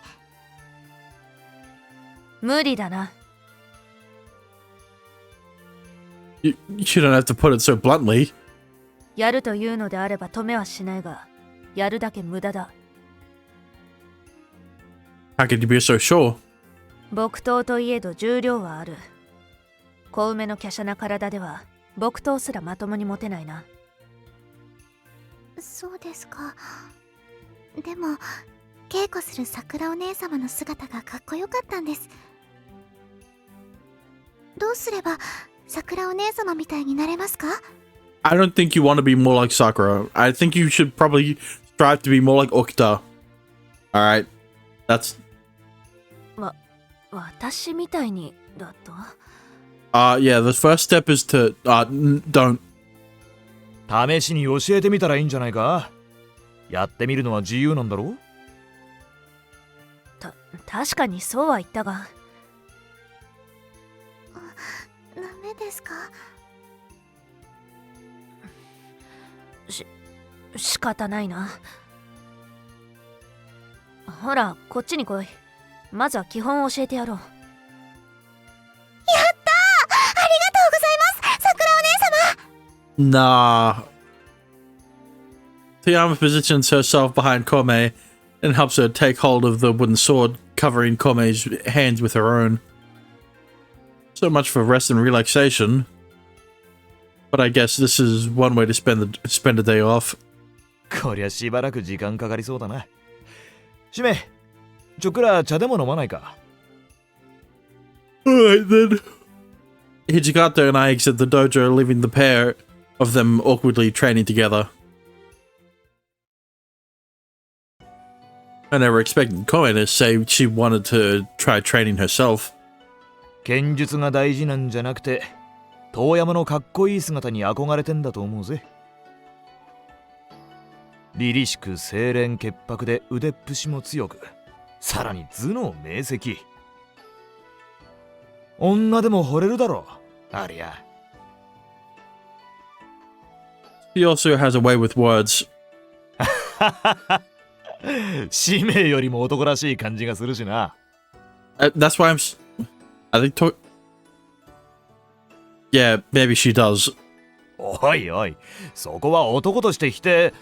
無理だな。You don't have to put it so bluntly. やるというのであれば止めはしないが、やるだけ無駄だ。How could you be so sure? 木刀といえど重量はある。小梅の華奢な体では木刀すらまともに持てないな。そうですか。でも稽古する桜お姉様の姿がかっこよかったんです。どうすれば桜お姉様みたいになれますか？ I don't think you want to be more like Sakura. I think you should probably strive to be more like Okita. Alright. That's... 私みたいにだとyeah, the first step is to, don't. 試しに教えてみたらいいんじゃないか？やってみるのは自由なんだろ？確かにそうは言ったが。ダメですか？仕方ないな。ほら、こっちに来い。まずは基本を教えてやろう。やったー！ありがとうございます、桜お姉様。 Nah. Toyama positions herself behind Kome and helps her take hold of the wooden sword, covering Kome's hands with her own. So much for rest and relaxation. But I guess this is one way to spend a day off. こりゃしばらく時間かかりそうだな。しめ、ちょっくら茶でも飲まないか？ Alright then. Hijikata and I exit the dojo, leaving the pair of them awkwardly training together. I never expected Koe to say she wanted to try training herself. 剣術が大事なんじゃなくて、遠山のかっこいい姿に憧れてんだと思うぜ。凛々しく清廉潔白で腕っぷしも強く、さらに頭脳明晰。女でも惚れるだろう、ありゃ。He also has a way with words. 使命よりも男らしい感じがするしな。That's why I think Yeah, maybe she does. おいおい、そこは男として否定。ん？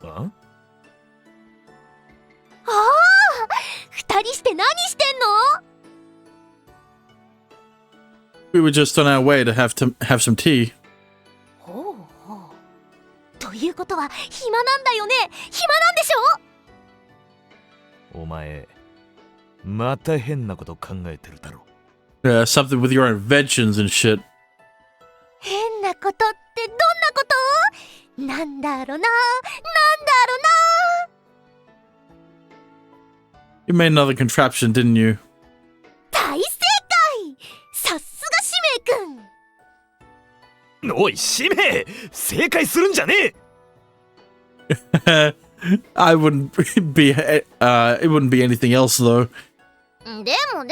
ああ、二人して何してんの？ We were just on our way to have some tea. ほうほう。ということは暇なんだよね。暇なんでしょ？お前、また変なこと考えてるだろ。Something with your inventions and shit. 変なことってどんなこと？なんだろな、なんだろな。You made another contraption, didn't you? 大正解！さすが使命くん。おい、使命！正解するんじゃねえ！I wouldn't be it wouldn't be anything else though. でも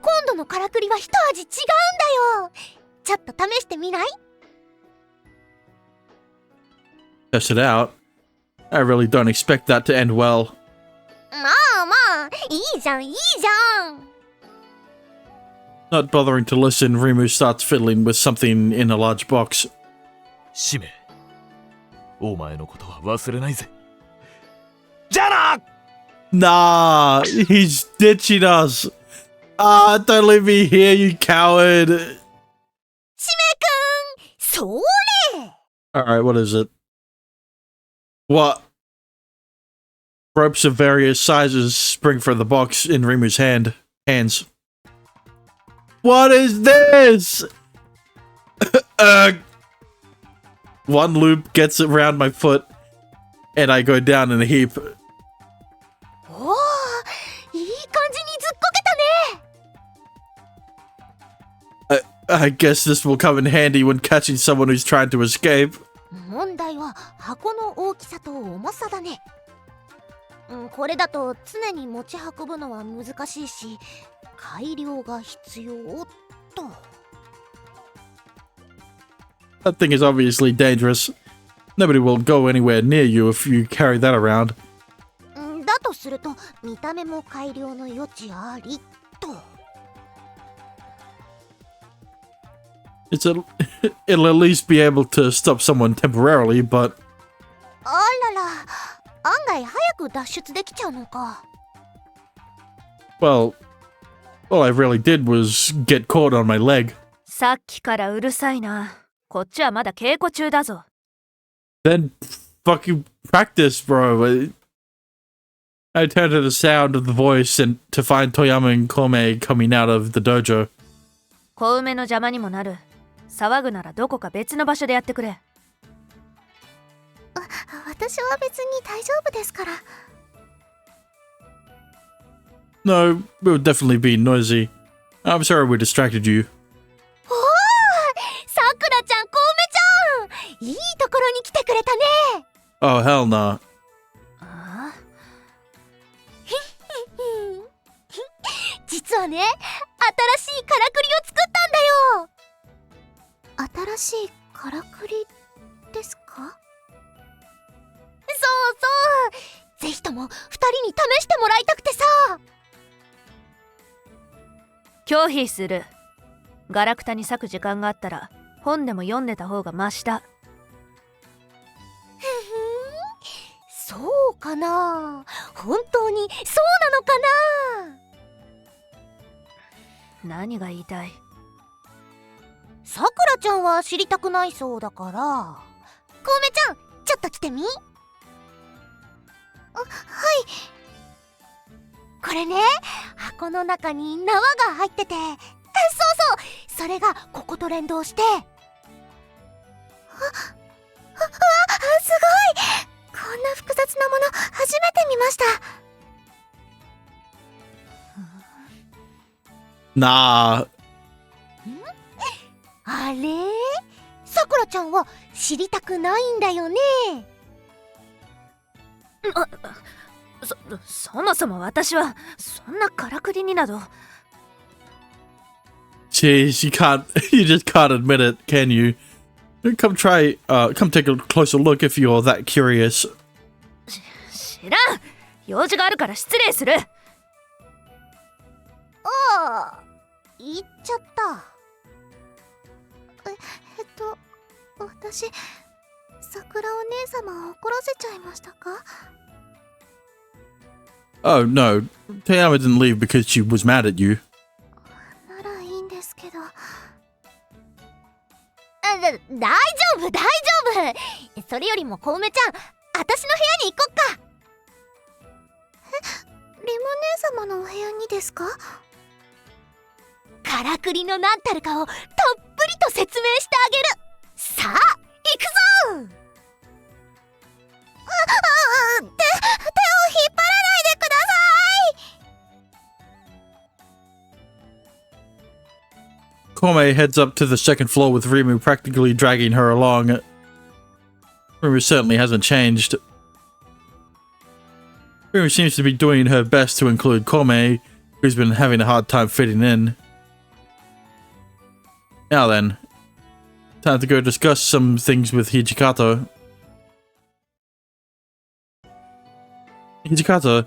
今度のからくりは一味違うんだよ。ちょっと試してみない？ Test it out. I really don't expect that to end well. まあ、いいじゃん。Not bothering to listen, Rimu starts fiddling with something in a large box. 使命、お前のことは忘れないぜ。じゃあな！ Nah, he's ditching us. Don't leave me here, you coward. 使命くん、それ！ Alright, what is it? What? Ropes of various sizes spring from the box in Rimu's hands. What is this? one loop gets around my foot, and I go down in a heap. おお、いい感じにずっこけたね。I guess this will come in handy when catching someone who's trying to escape. 問題は箱の大きさと重さだね。これだと常に持ち運ぶのは難しいし、改良が必要と。That thing is obviously dangerous. Nobody will go anywhere near you if you carry that around. だとすると見た目も改良の余地ありと。It'll at least be able to stop someone temporarily, but あらら、案外早く脱出できちゃうのか。well, all I really did was get caught on my leg. さっきからうるさいな。こっちはまだ稽古中だぞ。Then fucking practice, bro. I turned to the sound of the voice and to find Toyama and Kome coming out of the dojo. 小梅の邪魔にもなる。騒ぐならどこか別の場所でやってくれ。私は別に大丈夫ですから。No, it would definitely be noisy. I'm sorry we distracted you. おお、さくらちゃん、小梅ちゃん、いいところに来てくれたね。Oh, hell no. 実はね、新しいからくりを作ったんだよ。新しいからくりですか？そうそう、ぜひとも2人に試してもらいたくてさ。拒否する。ガラクタに割く時間があったら本でも読んでた方がマシだ。そうかな、本当にそうなのかな。何が言いたい？さくらちゃんは知りたくないそうだから、小梅ちゃん、ちょっと来てみ。はい。これね、箱の中に縄が入ってて、そうそう、それがここと連動して。すごい、こんな複雑なもの初めて見ました。Nah. あれ？さくらちゃんは知りたくないんだよね。そもそも私はそんなからくりになど。Jeez, you just can't admit it, can you? Come take a closer look if you're that curious. 知らん。用事があるから失礼する。ああ、言っちゃった。私、桜お姉様を怒らせちゃいましたか？ Oh no, Toyama didn't leave because she was mad at you. ならいいんですけど。大丈夫、大丈夫。それよりも小梅ちゃん、私の部屋に行こっか。リム姉様のお部屋にですか？からくりの何たるかをたっぷりと説明してあげる。さあ、行くぞ。手を引っ張らないでください。 Kome heads up to the second floor with Rimu practically dragging her along. Rimu certainly hasn't changed. Rimu seems to be doing her best to include Kome, who's been having a hard time fitting in. Now then, time to go discuss some things with Hijikato. Hijikato,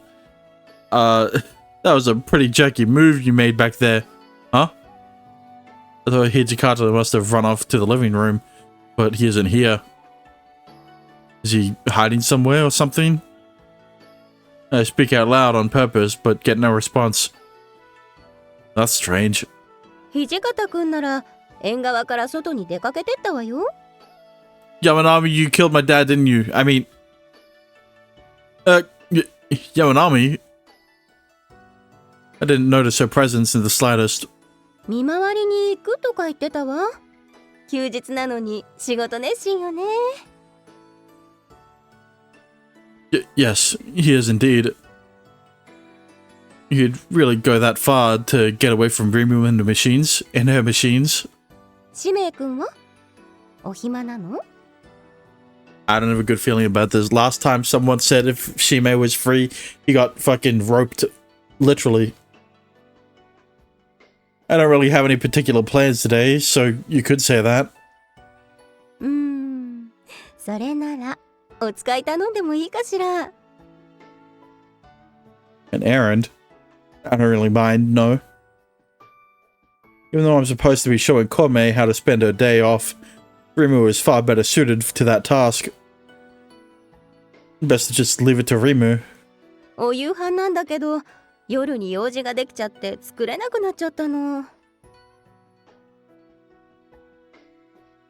that was a pretty jerky move you made back there, huh? I thought Hijikato must have run off to the living room, but he isn't here. Is he hiding somewhere or something? I speak out loud on purpose, but get no response. That's strange. 土方くんなら縁側から外に出かけてったわよ。Yamanami, you killed my dad, didn't you? I mean... Yamanami? I didn't notice her presence in the slightest. 見回りに行くとか言ってたわ。休日なのに仕事熱心よね。Yes, he is indeed. You'd really go that far to get away from Rimu and the machines, and her machines. 使命くんはお暇なの？ I don't have a good feeling about this. Last time someone said if Shime was free, he got fucking roped. Literally. I don't really have any particular plans today, so you could say that. それならお使い頼んでもいいかしら。An errand? I don't really mind, no. Even though I'm supposed to be showing Kome how to spend her day off, Rimu is far better suited to that task. Best to just leave it to Rimu. お夕飯なんだけど、夜に用事ができちゃって作れなくなっちゃったの。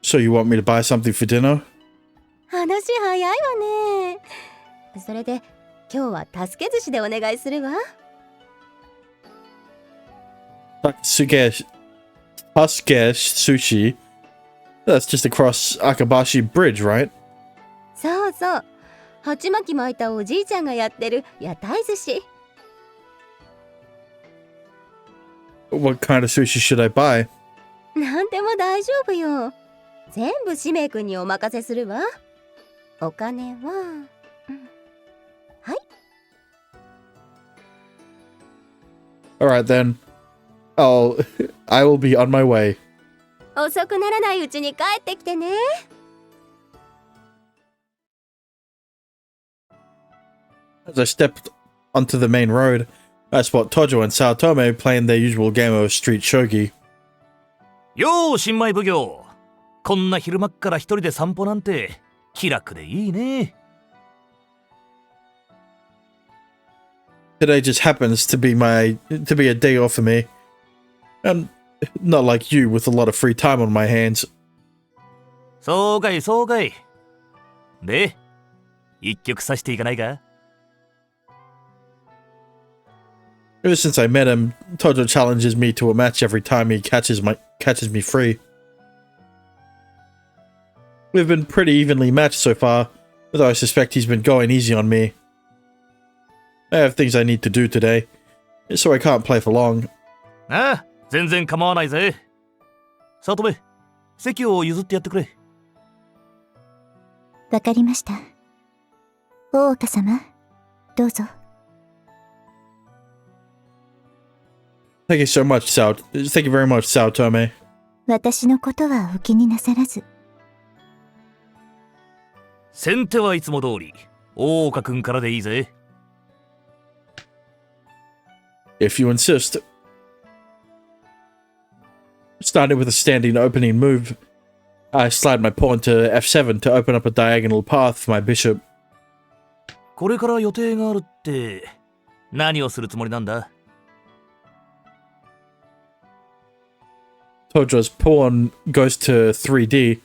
So you want me to buy something for dinner? 話早いわね。それで今日は助け寿司でお願いするわ。Tuske sushi? That's just across Akabashi Bridge, right? そうそう。鉢巻き巻いたおじいちゃんがやってる屋台寿司。What kind of sushi should I buy? なんでも大丈夫よ。全部使命くんにお任せするわ。お金は、はい。Alright then. I will be on my way. 遅くならないうちに帰ってきてね。As I stepped onto the main road, I spot Tojo and Saotome playing their usual game of street shogi. よー新米奉行、こんな昼間っから一人で散歩なんて気楽でいいね。Today just happens to be a day off for me. And not like you with a lot of free time on my hands. そうかいそうかい。で、一曲さしていかないか？ Ever since I met him, Tojo challenges me to a match every time he catches me free. We've been pretty evenly matched so far, although I suspect he's been going easy on me. I have things I need to do today, so I can't play for long. ああ、全然構わないぜ。さとめ、席を譲ってやってくれ。わかりました。大岡様、どうぞ。Thank you very much, Saotome. 私のことはお気になさらず。先手はいつも通り、大岡くんからでいいぜ。If you insist. Starting with a standing opening move, I slide my pawn to f7 to open up a diagonal path for my bishop. これから予定があるって何をするつもりなんだ？ Tojo's pawn goes to 3D.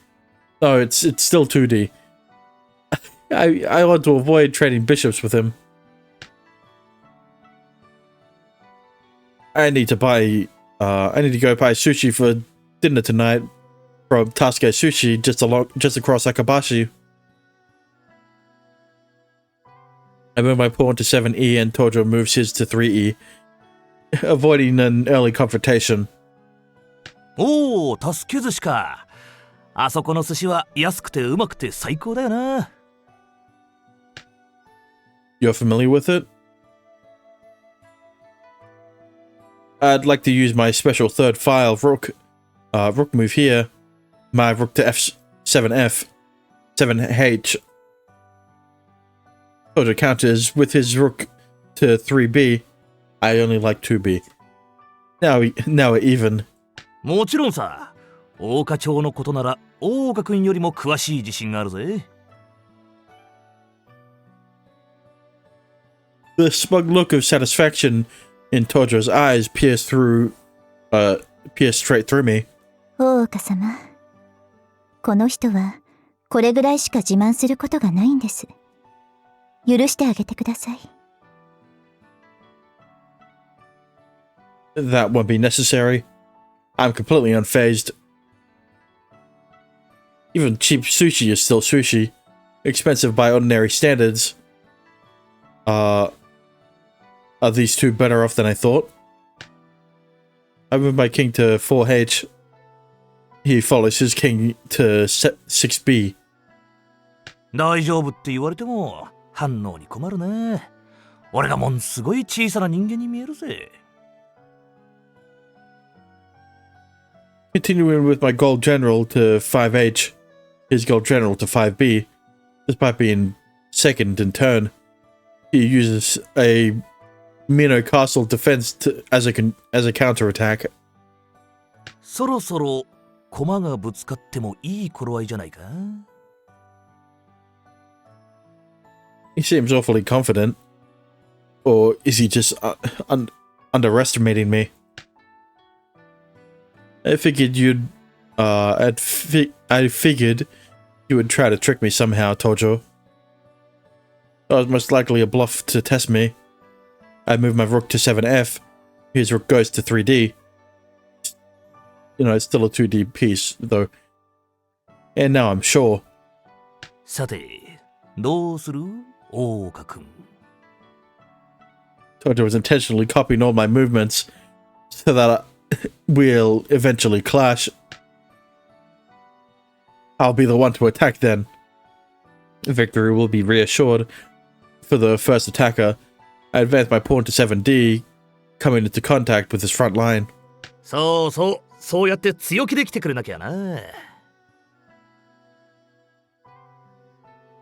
No, it's still 2D. I want to avoid trading bishops with him. I need to go buy sushi for dinner tonight from Tasuke Sushi just across Akabashi. I move my pawn to 7e and Tojo moves his to 3e, avoiding an early confrontation. おお、助け寿司か。あそこの寿司は安くてうまくて最高だよな。You're familiar with it? I'd like to use my special third file rook move here. My rook to f7f, 7h. Tojo counters with his rook to 3b. I only like 2b. Now we're even. もちろんさ。大岡町のことなら大岡くんよりも詳しい自信があるぜ。The smug look of satisfaction in Tojo's eyes pierced straight through me. 大岡様、この人はこれぐらいしか自慢することがないんです。許してあげてください。That won't be necessary. I'm completely unfazed. Even cheap sushi is still sushi. Expensive by ordinary standards. Are these two better off than I thought? I move my king to 4H. He follows his king to 6B. 大丈夫って言われても反応に困るね。俺がもんすごい小さな人間に見えるぜ。Continuing with my gold general to 5H, his gold general to 5B, despite being second in turn, he uses a Mino Castle defense as a counterattack. そろそろ駒がぶつかってもいい頃合いじゃないか。He seems awfully confident. Or is he just underestimating me? I figured I figured you would try to trick me somehow, Tojo. That was most likely a bluff to test me. I moved my rook to 7F. His rook goes to 3D. You know, it's still a 2D piece, though. And now I'm sure. さて、どうする？大岡君。Tojo was intentionally copying all my movements so that we'll eventually clash. I'll be the one to attack then. Victory will be reassured. For the first attacker, I advance my pawn to 7D, coming into contact with his front line. そうやって強気で来てくれなきゃな。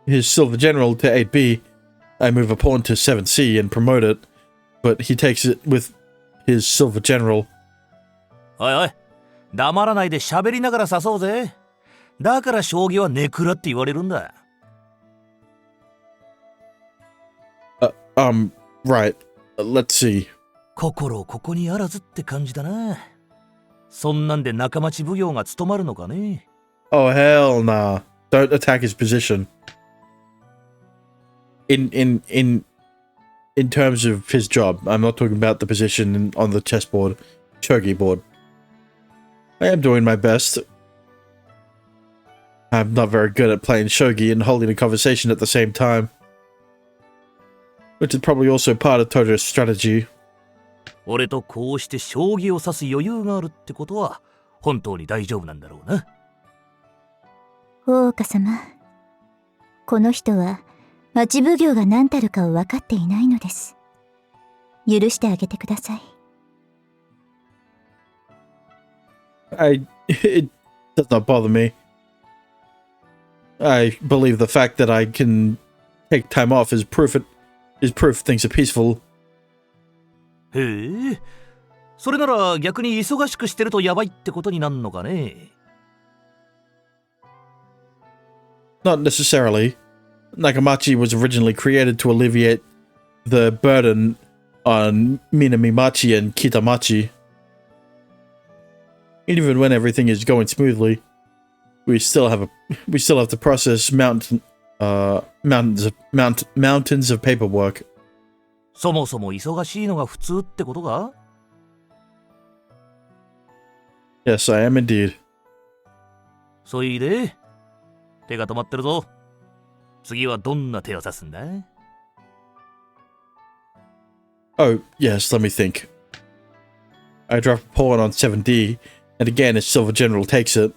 His silver general to 8B, I move a pawn to 7C and promote it, but he takes it with his silver general. おいおい、黙らないで喋りながら指そうぜ。だから将棋はネクラって言われるんだ。Right. Let's see. 心ここにあらずって感じだな。そんなんで仲町奉行が務まるのかね。Oh, hell nah. Don't attack his position. In terms of his job, I'm not talking about the position on the chessboard, shogi board. I am doing my best. I'm not very good at playing shogi and holding a conversation at the same time. Which is probably also part of Tojo's strategy. 俺とこうして将棋を指す余裕があるってことは本当に大丈夫なんだろうな。大岡様、この人は町奉行が何たるかを分かっていないのです。許してあげてください。It does not bother me. I believe the fact that I can take time off is proof things are peaceful. へえ、それなら逆に忙しくしてるとやばいってことになるのかね。Not necessarily. Nakamachi was originally created to alleviate the burden on Minamimachi and Kitamachi. Even when everything is going smoothly, we still have to process mountains of paperwork. そもそも忙しいのが普通ってことか？ Yes, I am indeed. そいで手が止まってるぞ。次はどんな手を指すんだ？ Oh, yes, let me think. I drop a pawn on 7D, and again his silver general takes it.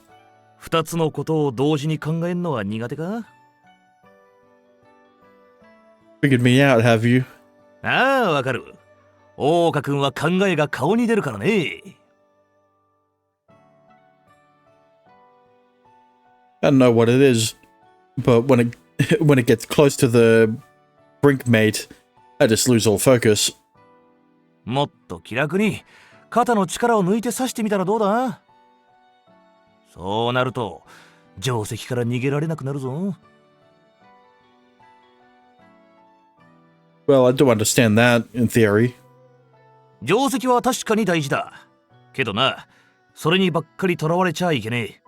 二つのことを同時に考えるのは苦手か？ Figured me out, have you? ああ、わかる。大岡君は考えが顔に出るからね。I don't know what it is, but when it gets close to the brinkmate, I just lose all focus. もっと気楽に肩の力を抜いて刺してみたらどうだ？そうなると定石から逃げられなくなるぞ。Well, I do understand that, in theory. 定石は確かに大事だ。けどな、それにばっかりとらわれちゃいけねえ。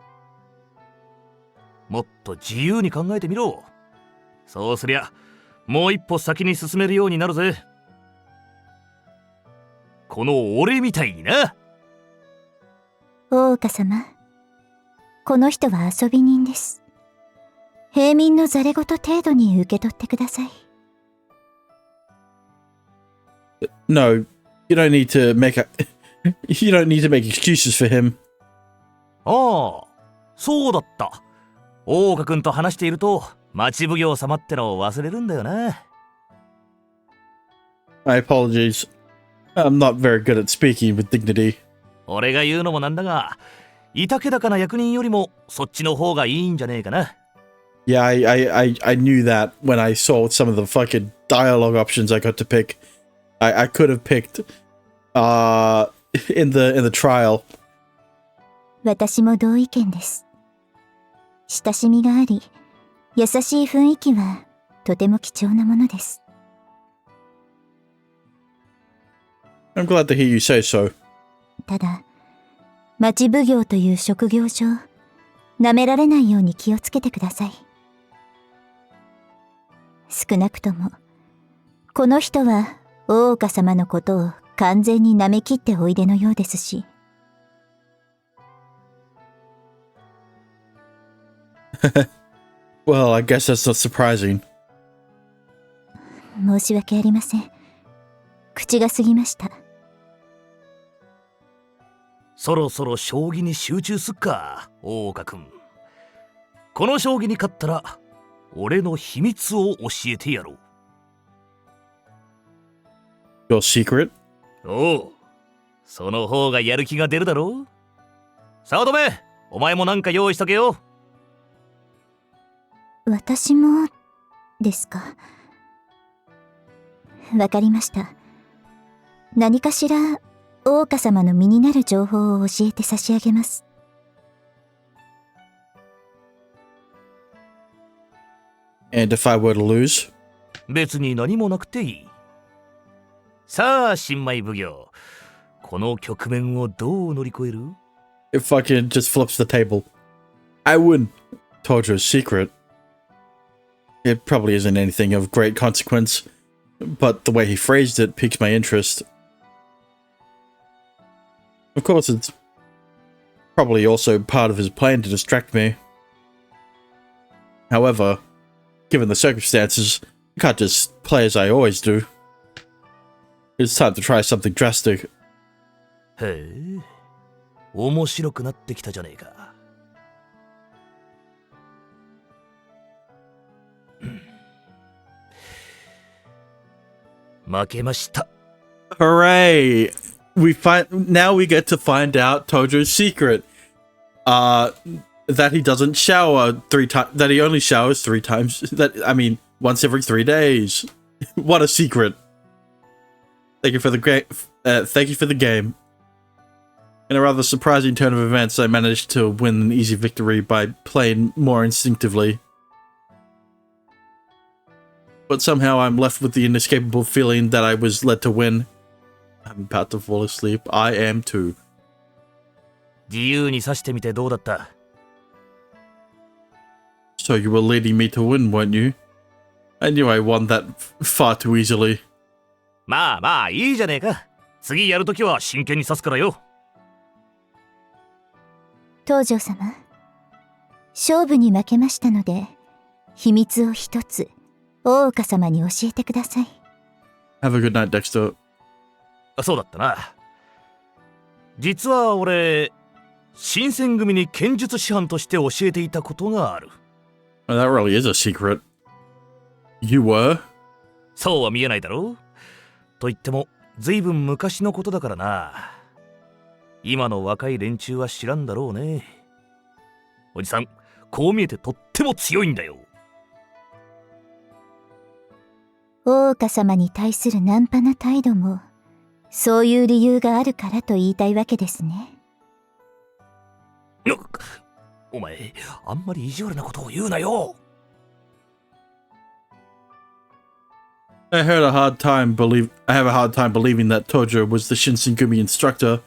もっと自由に考えてみろ。そうすりゃ、もう一歩先に進めるようになるぜ。この俺みたいにな。大岡様、この人は遊び人です。平民のざれ言程度に受け取ってください。No, you don't need to make you don't need to make excuses for him. ああ、そうだった。大岡君と話していると町奉行様ってのを忘れるんだよな。My apologies. I'm not very good at speaking with dignity. 俺が言うのもなんだが、いたけだかな役人よりもそっちの方がいいんじゃねえかな。Yeah, I knew that when I saw some of the fucking dialogue options I got to pick. I could have picked in the trial. 私も同意見です。親しみがあり、優しい雰囲気はとても貴重なものです。I'm glad to hear you say so. ただ、町奉行という職業上、舐められないように気をつけてください。少なくとも、この人は大岡様のことを完全に舐めきっておいでのようですし。Well, I guess that's not surprising. 申し訳ありません。口が過ぎました。そろそろ将棋に集中すっか、大岡君。この将棋に勝ったら、俺の秘密を教えてやろう。Your secret? おう、その方がやる気が出るだろう。早乙女、お前もなんか用意しとけよ。私もですか。わかりました。何かしら大岡様の身になる情報を教えて差し上げます。And if I were to lose? 別に何もなくていい。さあ、新米奉行。この局面をどう乗り越える？ It fucking just flips the table. I wouldn't told you a secret. It probably isn't anything of great consequence, but the way he phrased it piques my interest. Of course, it's probably also part of his plan to distract me. However, given the circumstances, I can't just play as I always do. It's time to try something drastic. へえ、面白くなってきたじゃねえか。負けました。Hooray! Now we get to find out Tojo's secret. That he doesn't shower 3 times. That he only showers 3 times. Once every 3 days. What a secret! Thank you for the game. In a rather surprising turn of events, I managed to win an easy victory by playing more instinctively. But somehow I'm left with the inescapable feeling that I was led to win. I'm about to fall asleep. I am too. 自由に指してみてどうだった？ So you were leading me to win, weren't you? I knew I won that far too easily. まあまあいいじゃねえか。次やるときは真剣に指すからよ。東條様、勝負に負けましたので、秘密を一つ大岡様に教えてください。Have a good night, Dexter. そうだったな。実は俺、新選組に剣術師範として教えていたことがある。Well, that really is a secret. You were? そうは見えないだろう。と言っても、ずいぶん昔のことだからな。今の若い連中は知らんだろうね。おじさん、こう見えてとっても強いんだよ。大岡様に対するナンパな態度も、そういう理由があるからと言いたいわけですね。お前、あんまり意地悪なことを言うなよ。I have a hard time believing that Tojo was the Shinsengumi instructor,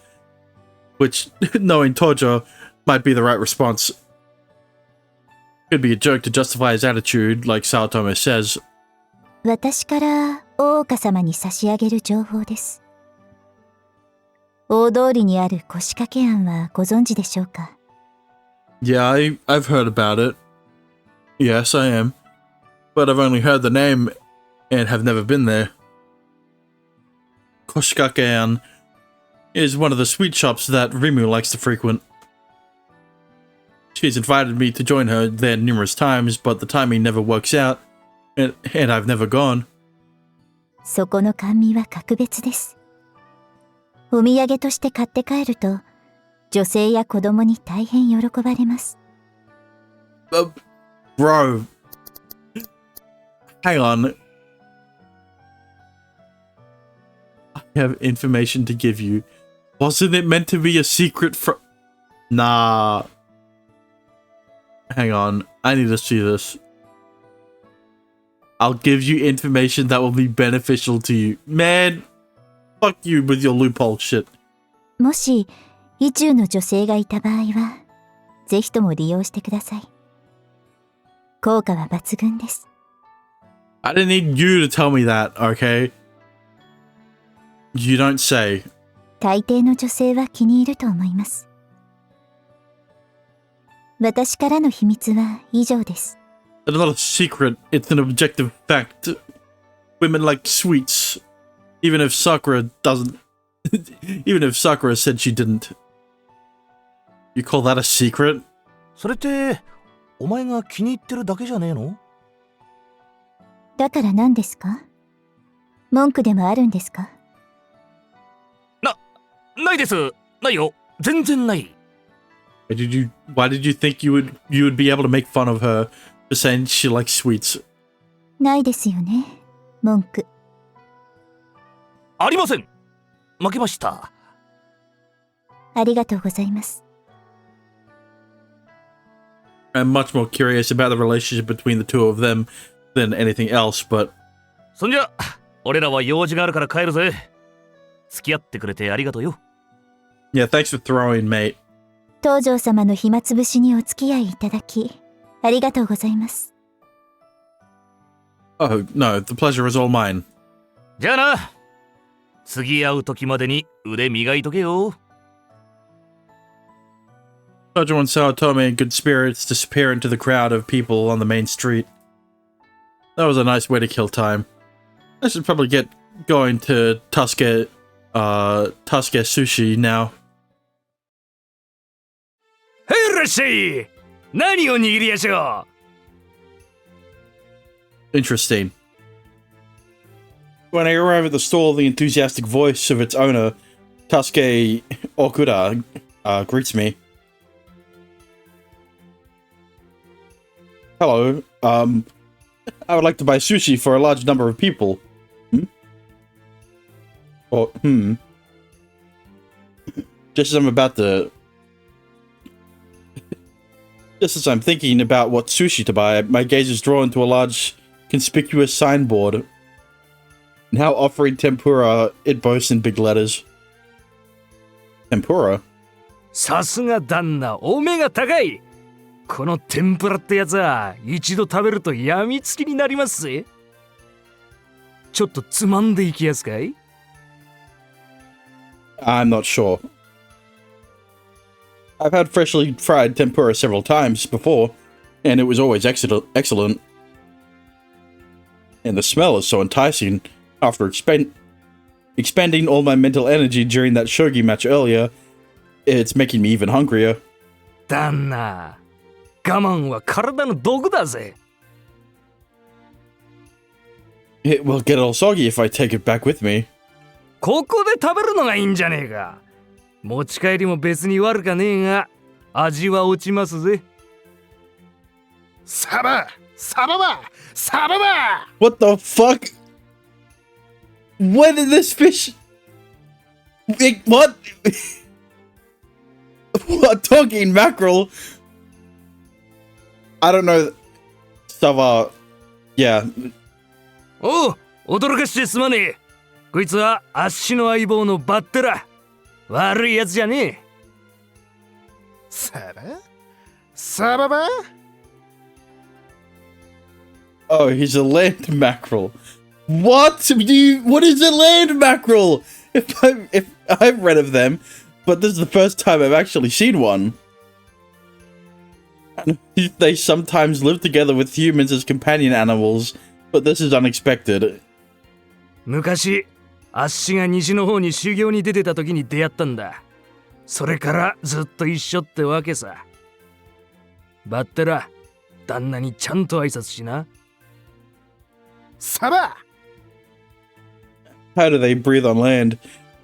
which, knowing Tojo, might be the right response. Could be a joke to justify his attitude, like Saotome says. 私から大岡様に差し上げる情報です。大通りにある腰掛け庵はご存知でしょうか？ Yeah, I've heard about it. Yes, I am. But I've only heard the name and have never been there. Koshikakean is one of the sweet shops that Rimu likes to frequent. She's invited me to join her there numerous times, but the timing never works out, and I've never gone. そこの甘味は格別です。お土産として買って帰ると、女性や子供に大変喜ばれます。Bro. Hang on. I have information to give you. Wasn't it meant to be a secret from... Nah. Hang on. I need to see this. I'll give you information that will be beneficial to you. Man, fuck you with your loophole shit. もし、意中の女性がいた場合は、ぜひとも利用してください。効果は抜群です。I didn't need you to tell me that, okay? You don't say. 大抵の女性は気に入ると思います。私からの秘密は以上です。It's not a secret, it's an objective fact. Women like sweets. Even if Sakura doesn't... Even if Sakura said she didn't. You call that a secret? それって、お前が気に入ってるだけじゃねえの？だから何ですか？文句でもあるんですか？ないです。ないよ。全然ない。Why did you think you would be able to make fun of her for saying she likes sweets? ないですよね、文句。ありません。負けました。ありがとうございます。I'm much more curious about the relationship between the two of them than anything else, but... そんじゃ、俺らは用事があるから帰るぜ。付き合ってくれてありがとうよ。Yeah, thanks for throwing, mate. 東條様の暇つぶしにお付き合いいただき、ありがとうございます。Oh, no, the pleasure is all mine. じゃあな。次会う時までに腕磨いとけよ。Tojo and Saotome in good spirits disappear into the crowd of people on the main street. That was a nice way to kill time. I should probably get going to Tuske Sushi now. はいらっしゃい。何を握りやしょう。 Interesting. When I arrive at the stall, the enthusiastic voice of its owner, Tuske Okuda, greets me. Hello, I would like to buy sushi for a large number of people. Or, Just as I'm thinking about what sushi to buy, my gaze is drawn to a large, conspicuous signboard. Now offering tempura, it boasts in big letters. Tempura? さすが旦那、お目が高い。この天ぷらってやつは一度食べるとやみつきになりますぜ。ちょっとつまんでいきやすかい？ I'm not sure. I've had freshly fried tempura several times before, and it was always excellent. And the smell is so enticing. After expending all my mental energy during that shogi match earlier, it's making me even hungrier. 旦那、我慢は体の毒だぜ。It will get all soggy if I take it back with me. ここで食べるのがいいんじゃねえか。持ち帰りも別に悪かねえが、味は落ちますぜ。サババ What the fuck? When did this fish... What? What? Talking mackerel? I don't know. Sava... Yeah. おう、驚かしてすまねえ。こいつはあっしの相棒のバッテラ。悪いやつじゃねえ。サババ Oh, he's a land mackerel. What is a land mackerel? If I've read of them, but this is the first time I've actually seen one. They sometimes live together with humans as companion animals, but this is unexpected. 昔あっしが西の方に修行に出てた時に出会ったんだ。それからずっと一緒ってわけさ。バッテラ、旦那にちゃんと挨拶しな。サバ How do they breathe on land?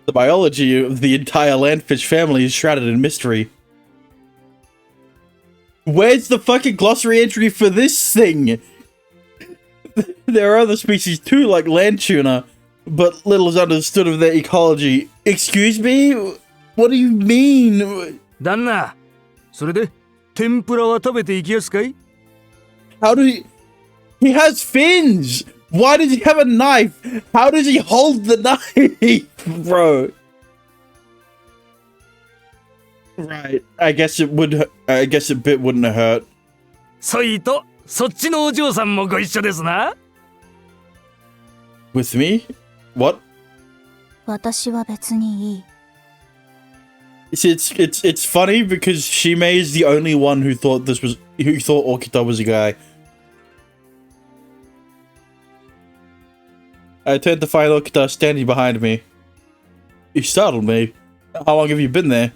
The biology of the entire landfish family is shrouded in mystery. Where's the fucking glossary entry for this thing? There are other species too, like land tuna, but little is understood of their ecology. Excuse me? What do you mean? 旦那、それで天ぷらは食べていきやすかい？ How do he has fins? Why does he have a knife? How does he hold the knife, bro? Right. I guess it bit wouldn't have hurt. そいと、そっちのお嬢さんもご一緒ですな。With me? What? 私は別にいい。It's funny because Shime is the only one who thought Okita was a guy. I turned to find Okita standing behind me. You startled me. How long have you been there?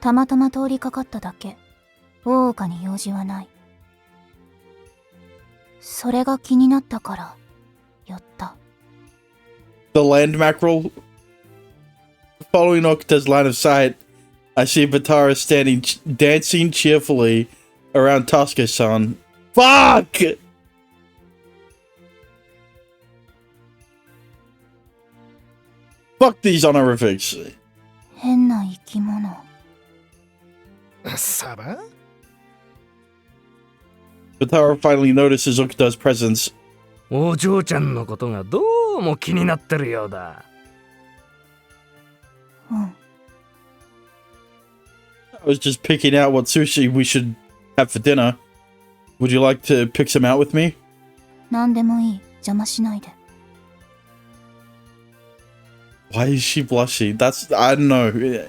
たまたま通りかかっただけ。大岡に用事はない。それが気になったから、寄った。The land mackerel? Following Okita's line of sight, I see Batara dancing cheerfully around Tasuke-san. Fuck! Fuck these honorifics. 変な生き物。サバ Batara finally notices Okita's presence. お嬢ちゃんのことがどうも気になってるようだ。うん。I was just picking out what sushi we should have for dinner. Would you like to pick some out with me? 何でもいい。邪魔しないで。Why is she blushing? I don't know.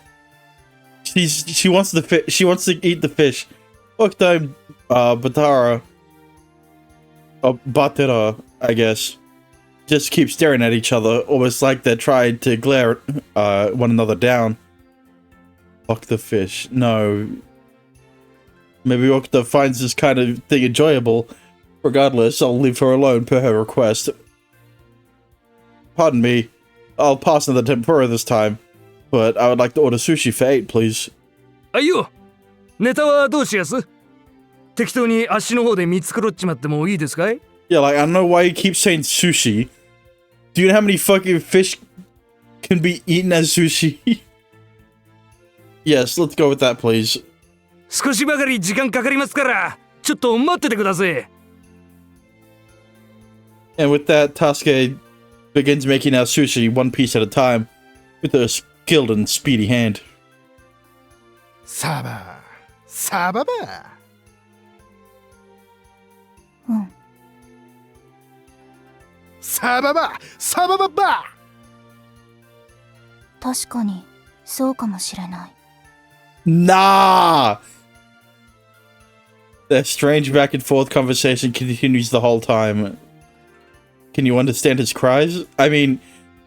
She wants she wants to eat the fish. Okita and Batara, Batera, I guess, just keep staring at each other, almost like they're trying to glare one another down. Fuck the fish. No. Maybe Okita finds this kind of thing enjoyable. Regardless, I'll leave her alone per her request. Pardon me. I'll pass on the tempura this time, but I would like to order sushi for 8, please. あいよ、ネタはどうしやす？適当に足の方で見繕っちまってもいいですかい？ Yeah, like, I don't know why you keep saying sushi. Do you know how many fucking fish can be eaten as sushi? Yes, let's go with that, please. 少しばかり時間かかりますから、ちょっと待っててください。And with that, Tasuke begins making our sushi one piece at a time, with a skilled and speedy hand. サバサババうん。サババサバババ確かに、そうかもしれない。Nah! Their strange back and forth conversation continues the whole time. Can you understand his cries? I mean,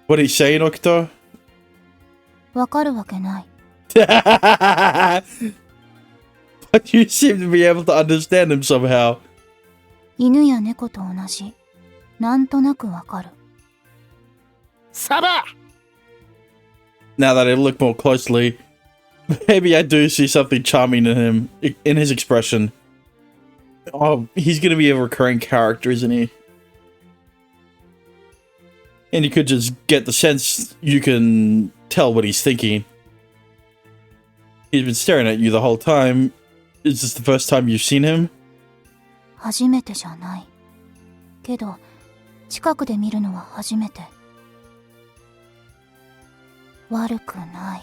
what he's saying, Okita? わかるわけない。But you seem to be able to understand him somehow. 犬や猫と同じ。なんとなくわかる。サバ Now that I look more closely, maybe I do see something charming in him, in his expression. Oh, he's gonna be a recurring character, isn't he? And you could just get the sense you can tell what he's thinking. He's been staring at you the whole time. Is this the first time you've seen him? 初めてじゃない。けど、近くで見るのは初めて。悪くない。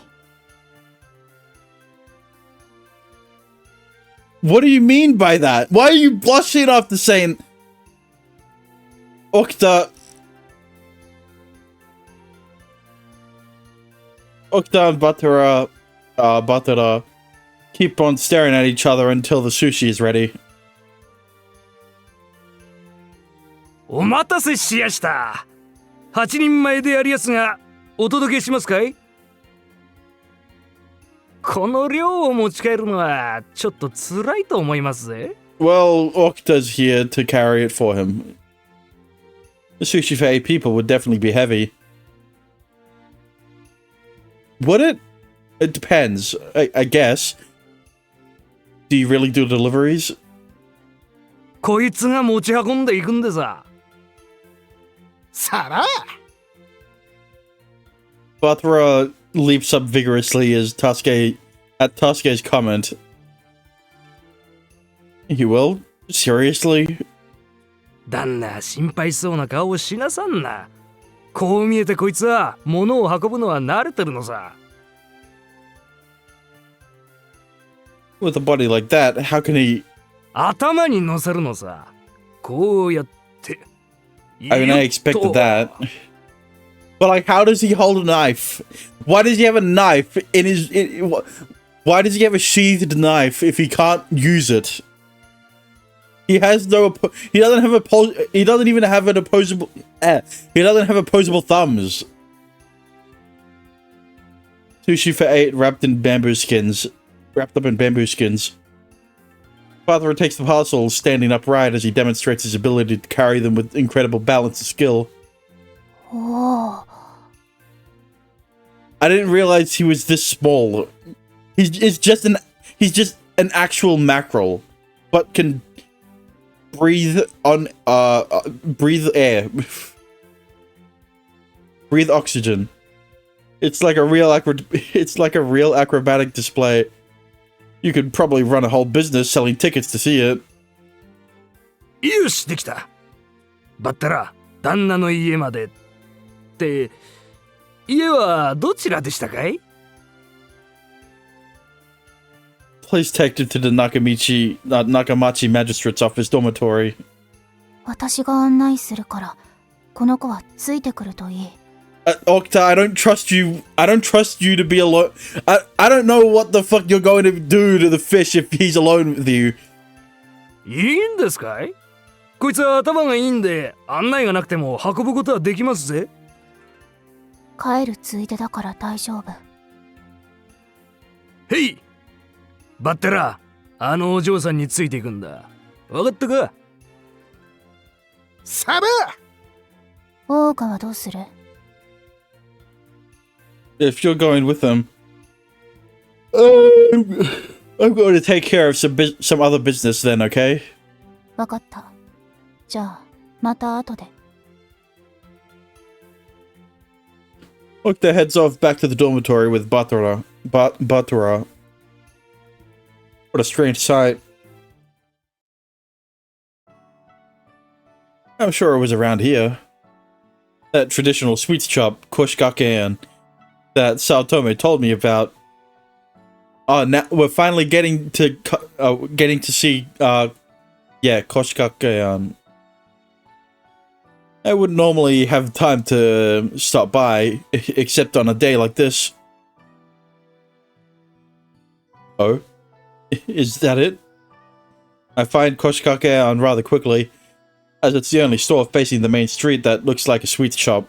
What do you mean by that? Why are you blushing after saying... Okita and Batera keep on staring at each other until the sushi is ready. お待たせしやした。8人前でやるやつがお届けしますかい？この量を持ち帰るのはちょっと辛いと思いますぜ。Well, Octa's here to carry it for him. The sushi for 8 people would definitely be heavy. Would it? It depends, I guess. Do you really do deliveries? こいつが持ち運んでいくんでさ。さら Bathra leaps up vigorously at Taske's comment. You will? Seriously? 旦那心配そうな顔をしなさんな。こう見えてこいつは物を運ぶのは慣れてるのさ。With a body like that, how can he... 頭に乗せるのさ。こうやって。I mean, I expected that. But like, how does he hold a knife? Why does he have a knife in his... why does he have a sheathed knife if he can't use it? He has no... He doesn't have a... He doesn't even have an opposable... He doesn't have opposable thumbs. Sushi for 8 wrapped up in bamboo skins. Father takes the parcels, standing upright as he demonstrates his ability to carry them with incredible balance and skill. Oh. I didn't realize he was this small. He's just an actual mackerel, but can breathe air, breathe oxygen. It's like a real acrobatic display. You could probably run a whole business selling tickets to see it. よし、できた。バッタラ、旦那の家まで。って、家はどちらでしたかい？ Please take it to the Nakamachi Magistrate's office dormitory. 私が案内するから、この子はついてくるといい。Octa, I don't trust you. I don't trust you to be alone. I don't know what the fuck you're going to do to the fish if he's alone with you. いいんですかい？こいつは頭がいいんで、案内がなくても運ぶことはできますぜ。帰るついでだから大丈夫。へい！バッテラ、あのお嬢さんについていくんだ。わかったか？サバ！大岡はどうする？ If you're going with them, I'm going to take care of some other business then, okay? わかった。じゃあ、また後で。Octa heads off back to the dormitory with Batura. What a strange sight. I'm sure it was around here. That traditional sweets shop, Koshikaken, that Saotome told me about. Now we're finally getting to see, Koshikaken. I wouldn't normally have time to stop by, except on a day like this. Oh? Is that it? I find Koshikaken rather quickly, as it's the only store facing the main street that looks like a sweets shop.